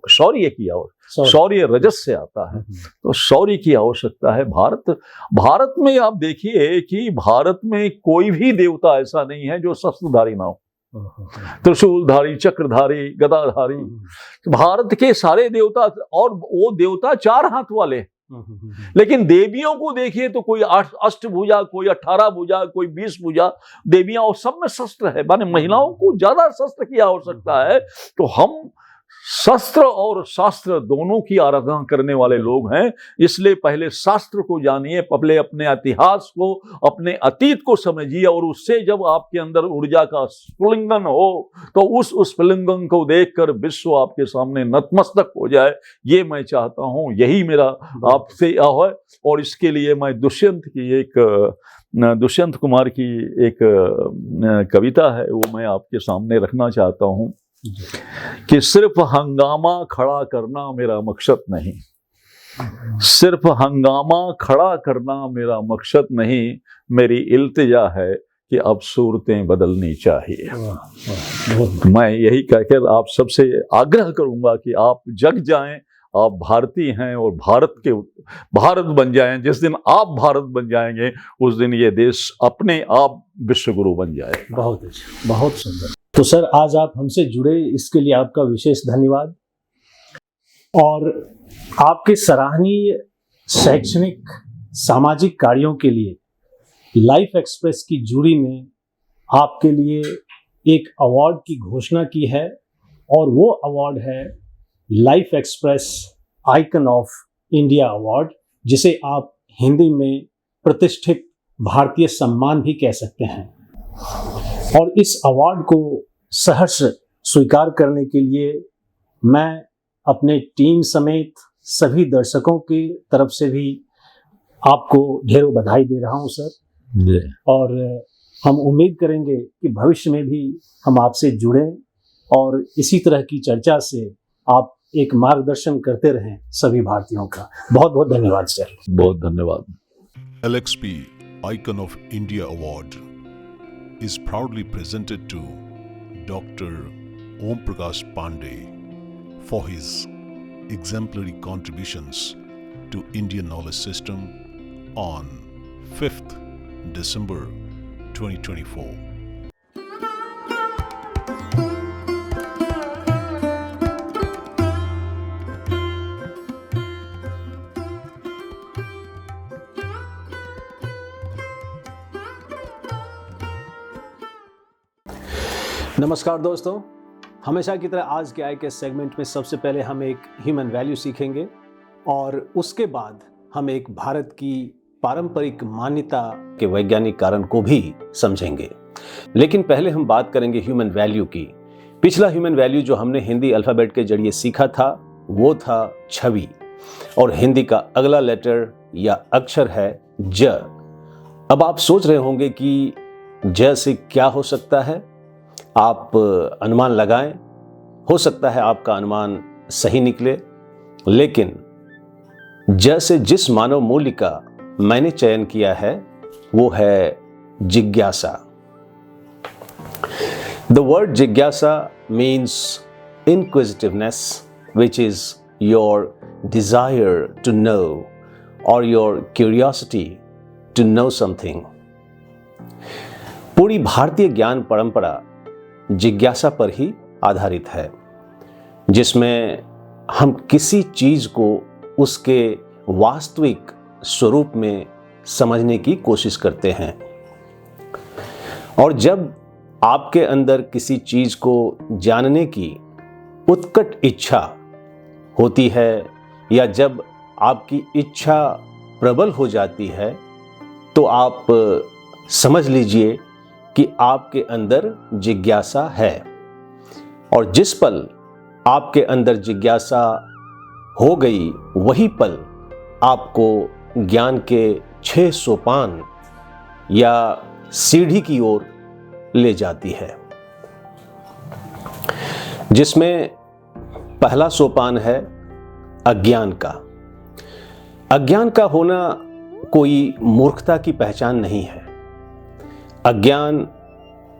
शौर्य की आवश्यकता, शौर्य रजस से आता है, तो शौर्य की आवश्यकता है। भारत में आप देखिए कि भारत में कोई भी देवता ऐसा नहीं है जो शस्त्रधारी ना हो, त्रिशूलधारी, चक्रधारी, गदाधारी। भारत के सारे देवता, और वो देवता 4 हाथ वाले, लेकिन देवियों को देखिए तो कोई 8 अष्टभुजा, कोई 18 भुजा, कोई 20 भुजा देवियां, और सब में शस्त्र है। माने महिलाओं को ज्यादा शस्त्र की आवश्यकता है। तो हम शस्त्र और शास्त्र दोनों की आराधना करने वाले लोग हैं। इसलिए पहले शास्त्र को जानिए, पहले अपने इतिहास को, अपने अतीत को समझिए, और उससे जब आपके अंदर ऊर्जा का स्फुलिंगन हो तो उस स्फुलिंगन को देखकर विश्व आपके सामने नतमस्तक हो जाए। ये मैं चाहता हूं, यही मेरा आपसे है। और इसके लिए मैं दुष्यंत कुमार की एक कविता है, वो मैं आपके सामने रखना चाहता हूं कि सिर्फ हंगामा खड़ा करना मेरा मकसद नहीं, सिर्फ हंगामा खड़ा करना मेरा मकसद नहीं, मेरी इल्तिजा है कि अब सूरतें बदलनी चाहिए। मैं यही कहकर आप सबसे आग्रह करूंगा कि आप जग जाएं, आप भारतीय हैं और भारत बन जाएं। जिस दिन आप भारत बन जाएंगे उस दिन ये देश अपने आप विश्वगुरु बन जाए। बहुत अच्छा, बहुत सुंदर। तो सर, आज आप हमसे जुड़े, इसके लिए आपका विशेष धन्यवाद। और आपके सराहनीय शैक्षणिक सामाजिक कार्यों के लिए लाइफ एक्सप्रेस की जूरी ने आपके लिए एक अवार्ड की घोषणा की है, और वो अवार्ड है life express icon of India award, जिसे आप हिंदी में प्रतिष्ठित भारतीय सम्मान भी कह सकते हैं। और इस अवार्ड को सहर्ष स्वीकार करने के लिए मैं अपने टीम समेत सभी दर्शकों की तरफ से भी आपको ढेरों बधाई दे रहा हूं सर। और हम उम्मीद करेंगे कि भविष्य में भी हम आपसे जुड़ें और इसी तरह की चर्चा से आप एक मार्गदर्शन करते रहें सभी भारतीयों का। बहुत बहुत धन्यवाद सर। बहुत धन्यवाद। LXP Icon of India Award is proudly presented to Dr. Om Prakash Pandey for his exemplary contributions to Indian knowledge system on 5th December 2024. नमस्कार दोस्तों, हमेशा की तरह आज के के सेगमेंट में सबसे पहले हम एक ह्यूमन वैल्यू सीखेंगे और उसके बाद हम एक भारत की पारंपरिक मान्यता के वैज्ञानिक कारण को भी समझेंगे। लेकिन पहले हम बात करेंगे ह्यूमन वैल्यू की। पिछला ह्यूमन वैल्यू जो हमने हिंदी अल्फ़ाबेट के जरिए सीखा था वो था छवि, और हिंदी का अगला लेटर या अक्षर है ज। अब आप सोच रहे होंगे कि ज से क्या हो सकता है। आप अनुमान लगाएं, हो सकता है आपका अनुमान सही निकले, लेकिन ज से जिस मानव मूल्य का मैंने चयन किया है वो है जिज्ञासा। The word जिज्ञासा means inquisitiveness, which is your desire to know or your curiosity to know something. पूरी भारतीय ज्ञान परंपरा जिज्ञासा पर ही आधारित है, जिसमें हम किसी चीज को उसके वास्तविक स्वरूप में समझने की कोशिश करते हैं। और जब आपके अंदर किसी चीज को जानने की उत्कट इच्छा होती है या जब आपकी इच्छा प्रबल हो जाती है, तो आप समझ लीजिए कि आपके अंदर जिज्ञासा है। और जिस पल आपके अंदर जिज्ञासा हो गई, वही पल आपको ज्ञान के 6 सोपान या सीढ़ी की ओर ले जाती है, जिसमें पहला सोपान है अज्ञान का। अज्ञान का होना कोई मूर्खता की पहचान नहीं है। अज्ञान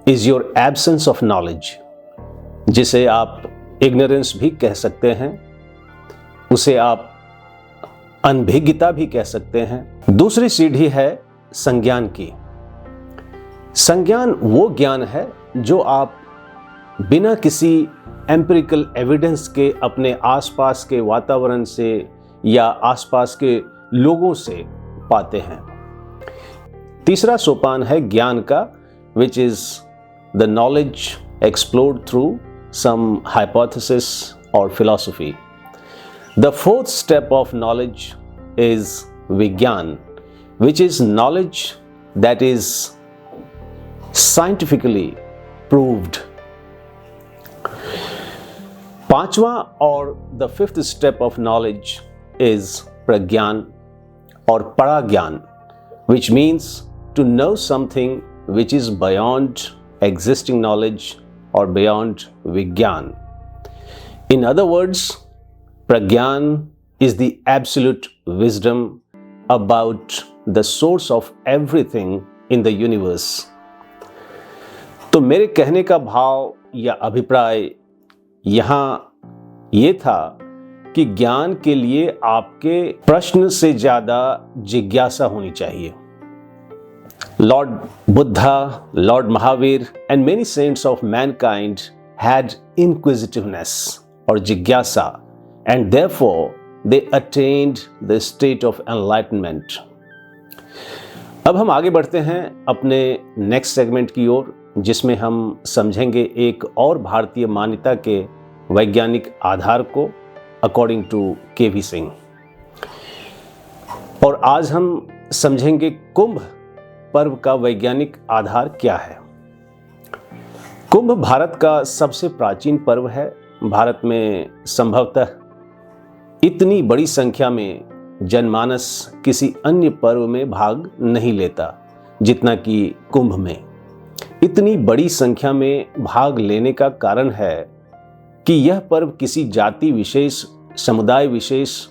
is your absence of knowledge, जिसे आप इग्नोरेंस भी कह सकते हैं, उसे आप अनभिज्ञता भी कह सकते हैं। दूसरी सीढ़ी है संज्ञान की। संज्ञान वो ज्ञान है जो आप बिना किसी एम्पिरिकल एविडेंस के अपने आसपास के वातावरण से या आसपास के लोगों से पाते हैं। तीसरा सोपान है ज्ञान का, which is the knowledge explored through some hypothesis और philosophy. The fourth step of knowledge is विज्ञान, which is knowledge that is scientifically proved. पांचवा और the fifth step of knowledge is प्रज्ञान और पराज्ञान, which means to know something which is beyond existing knowledge or beyond Vigyan. In other words, Pragyan is the absolute wisdom about the source of everything in the universe. तो मेरे कहने का भाव या अभिप्राय यहाँ ये था कि ज्ञान के लिए आपके प्रश्न से ज्यादा जिज्ञासा होनी चाहिए। Lord Buddha, Lord Mahavir and many saints of mankind had inquisitiveness or jigyasa, and therefore they attained the state of enlightenment. अब हम आगे बढ़ते हैं अपने नेक्स्ट सेगमेंट की ओर, जिसमें हम समझेंगे एक और भारतीय मान्यता के वैज्ञानिक आधार को अकॉर्डिंग टू के.वी. सिंह। और आज हम समझेंगे कुंभ पर्व का वैज्ञानिक आधार क्या है। कुंभ भारत का सबसे प्राचीन पर्व है। भारत में संभवतः इतनी बड़ी संख्या में जनमानस किसी अन्य पर्व में भाग नहीं लेता जितना कि कुंभ में। इतनी बड़ी संख्या में भाग लेने का कारण है कि यह पर्व किसी जाति विशेष, समुदाय विशेष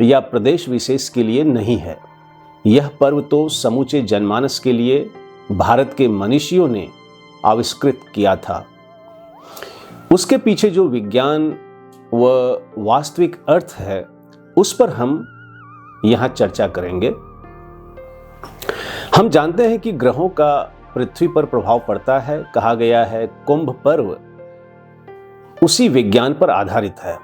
या प्रदेश विशेष के लिए नहीं है। यह पर्व तो समूचे जनमानस के लिए भारत के मनीषियों ने आविष्कृत किया था। उसके पीछे जो विज्ञान व वास्तविक अर्थ है, उस पर हम यहाँ चर्चा करेंगे। हम जानते हैं कि ग्रहों का पृथ्वी पर प्रभाव पड़ता है। कहा गया है कुंभ पर्व उसी विज्ञान पर आधारित है।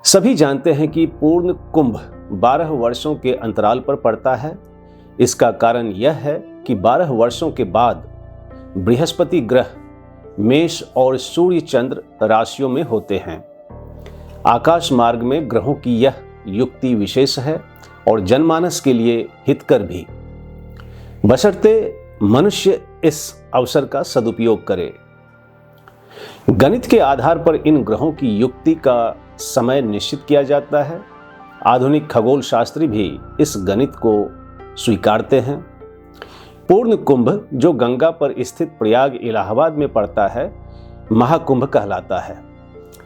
सभी जानते हैं कि पूर्ण कुंभ 12 वर्षों के अंतराल पर पड़ता है। इसका कारण यह है कि 12 वर्षों के बाद बृहस्पति ग्रह मेष और सूर्य चंद्र राशियों में होते हैं। आकाश मार्ग में ग्रहों की यह युक्ति विशेष है और जनमानस के लिए हितकर भी, बशर्ते मनुष्य इस अवसर का सदुपयोग करे। गणित के आधार पर इन ग्रहों की युक्ति का समय निश्चित किया जाता है। आधुनिक खगोल शास्त्री भी इस गणित को स्वीकारते हैं। पूर्ण कुंभ जो गंगा पर स्थित प्रयाग इलाहाबाद में पड़ता है, महाकुंभ कहलाता है।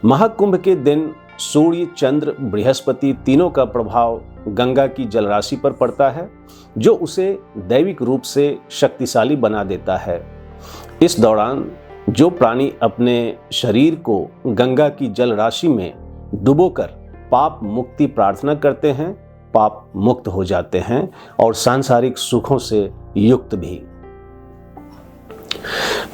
महाकुंभ के दिन सूर्य, चंद्र, बृहस्पति तीनों का प्रभाव गंगा की जलराशि पर पड़ता है, जो उसे दैविक रूप से शक्तिशाली बना देता है। इस दौरान जो प्राणी अपने शरीर को गंगा की जल राशि में डुबोकर पाप मुक्ति प्रार्थना करते हैं, पाप मुक्त हो जाते हैं और सांसारिक सुखों से युक्त भी।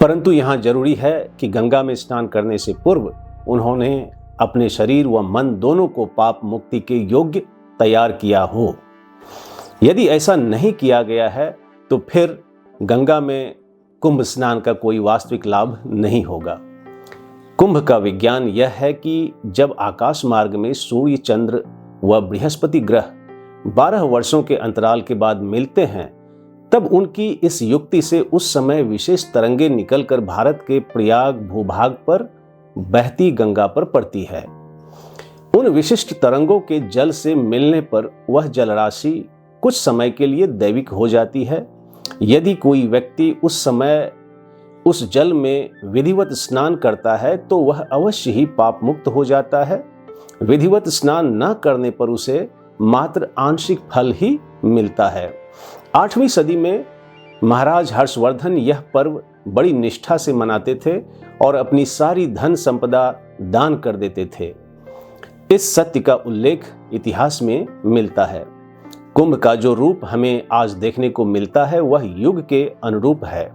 परंतु यहाँ जरूरी है कि गंगा में स्नान करने से पूर्व उन्होंने अपने शरीर व मन दोनों को पाप मुक्ति के योग्य तैयार किया हो। यदि ऐसा नहीं किया गया है तो फिर गंगा में कुंभ स्नान का कोई वास्तविक लाभ नहीं होगा। कुंभ का विज्ञान यह है कि जब आकाश मार्ग में सूर्य, चंद्र व बृहस्पति ग्रह 12 वर्षों के अंतराल के बाद मिलते हैं, तब उनकी इस युक्ति से उस समय विशेष तरंगे निकलकर भारत के प्रयाग भूभाग पर बहती गंगा पर पड़ती है। उन विशिष्ट तरंगों के जल से मिलने पर वह जलराशि कुछ समय के लिए दैविक हो जाती है। यदि कोई व्यक्ति उस समय उस जल में विधिवत स्नान करता है तो वह अवश्य ही पाप मुक्त हो जाता है। विधिवत स्नान न करने पर उसे मात्र आंशिक फल ही मिलता है। 8वीं सदी में महाराज हर्षवर्धन यह पर्व बड़ी निष्ठा से मनाते थे और अपनी सारी धन संपदा दान कर देते थे। इस सत्य का उल्लेख इतिहास में मिलता है। कुंभ का जो रूप हमें आज देखने को मिलता है वह युग के अनुरूप है,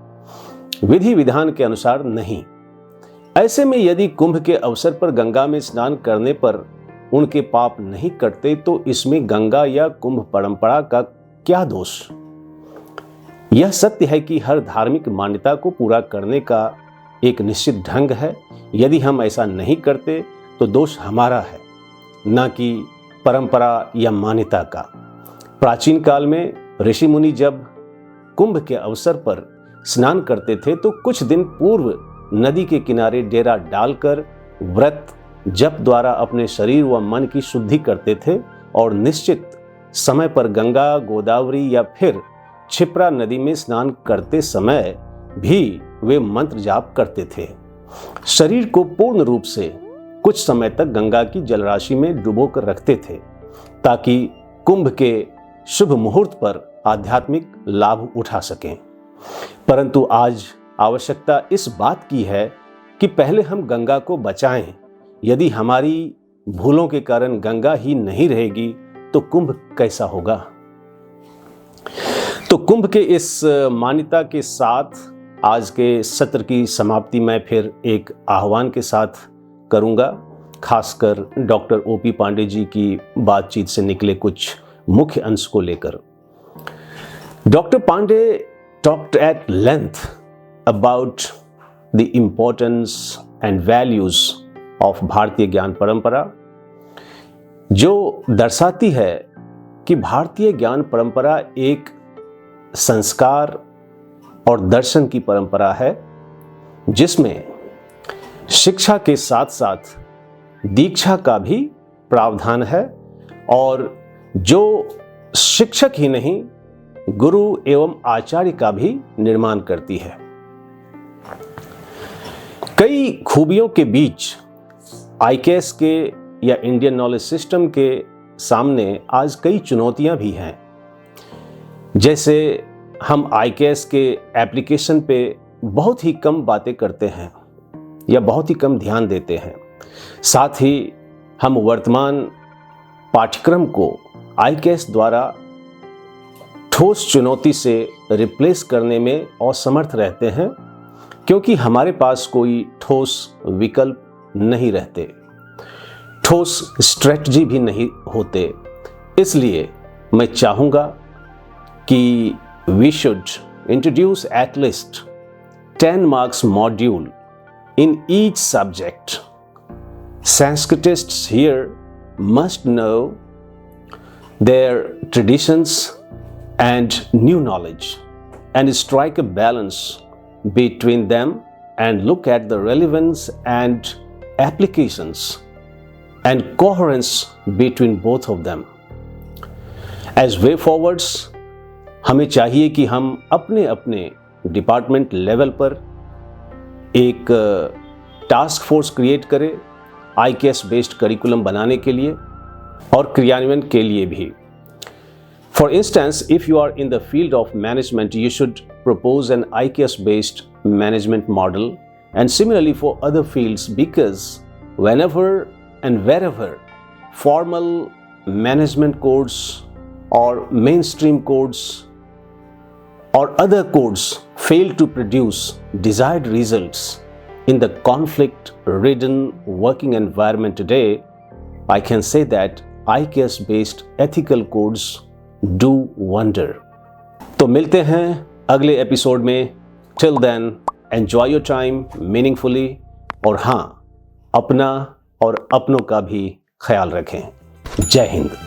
विधि विधान के अनुसार नहीं। ऐसे में यदि कुंभ के अवसर पर गंगा में स्नान करने पर उनके पाप नहीं कटते तो इसमें गंगा या कुंभ परंपरा का क्या दोष? यह सत्य है कि हर धार्मिक मान्यता को पूरा करने का एक निश्चित ढंग है। यदि हम ऐसा नहीं करते तो दोष हमारा है, न कि परंपरा या मान्यता का। प्राचीन काल में ऋषि मुनि जब कुंभ के अवसर पर स्नान करते थे तो कुछ दिन पूर्व नदी के किनारे डेरा डालकर व्रत जप द्वारा अपने शरीर व मन की शुद्धि करते थे और निश्चित समय पर गंगा, गोदावरी या फिर क्षिप्रा नदी में स्नान करते समय भी वे मंत्र जाप करते थे। शरीर को पूर्ण रूप से कुछ समय तक गंगा की जलराशि में डुबो कर रखते थे ताकि कुंभ के शुभ मुहूर्त पर आध्यात्मिक लाभ उठा सकें। परंतु आज आवश्यकता इस बात की है कि पहले हम गंगा को बचाएं। यदि हमारी भूलों के कारण गंगा ही नहीं रहेगी तो कुंभ कैसा होगा? तो कुंभ के इस मान्यता के साथ आज के सत्र की समाप्ति मैं फिर एक आह्वान के साथ करूंगा, खासकर डॉक्टर ओपी पांडे जी की बातचीत से निकले कुछ मुख्य अंश को लेकर। Doctor Pandey talked at length about the importance and values of भारतीय ज्ञान परंपरा, जो दर्शाती है कि भारतीय ज्ञान परंपरा एक संस्कार और दर्शन की परंपरा है जिसमें शिक्षा के साथ साथ दीक्षा का भी प्रावधान है और जो शिक्षक ही नहीं गुरु एवं आचार्य का भी निर्माण करती है। कई खूबियों के बीच आईकेएस के या इंडियन नॉलेज सिस्टम के सामने आज कई चुनौतियां भी हैं। जैसे हम आईकेएस के एप्लीकेशन पे बहुत ही कम बातें करते हैं या बहुत ही कम ध्यान देते हैं। साथ ही हम वर्तमान पाठ्यक्रम को आईकेएस द्वारा ठोस चुनौती से रिप्लेस करने में असमर्थ रहते हैं क्योंकि हमारे पास कोई ठोस विकल्प नहीं रहते, ठोस स्ट्रेटजी भी नहीं होते। इसलिए मैं चाहूँगा कि we should introduce at least 10 marks module in each subject. Sanskritists here must know their traditions and new knowledge and strike a balance between them and look at the relevance and applications and coherence between both of them. As way forwards, हमें चाहिए कि हम अपने अपने department level पर एक task force create करें IKS based curriculum बनाने के लिए और क्रियान्वयन के लिए भी। For instance, if you are in the field of management, you should propose an IKS-based management model, and similarly for other fields, because whenever and wherever formal management codes or mainstream codes or other codes fail to produce desired results in the conflict-ridden working environment today, I can say that ICAS-based ethical codes do wonder. तो मिलते हैं अगले episode में. Till then, enjoy your time meaningfully और हाँ, अपना और अपनों का भी ख्याल रखें. जय हिंद.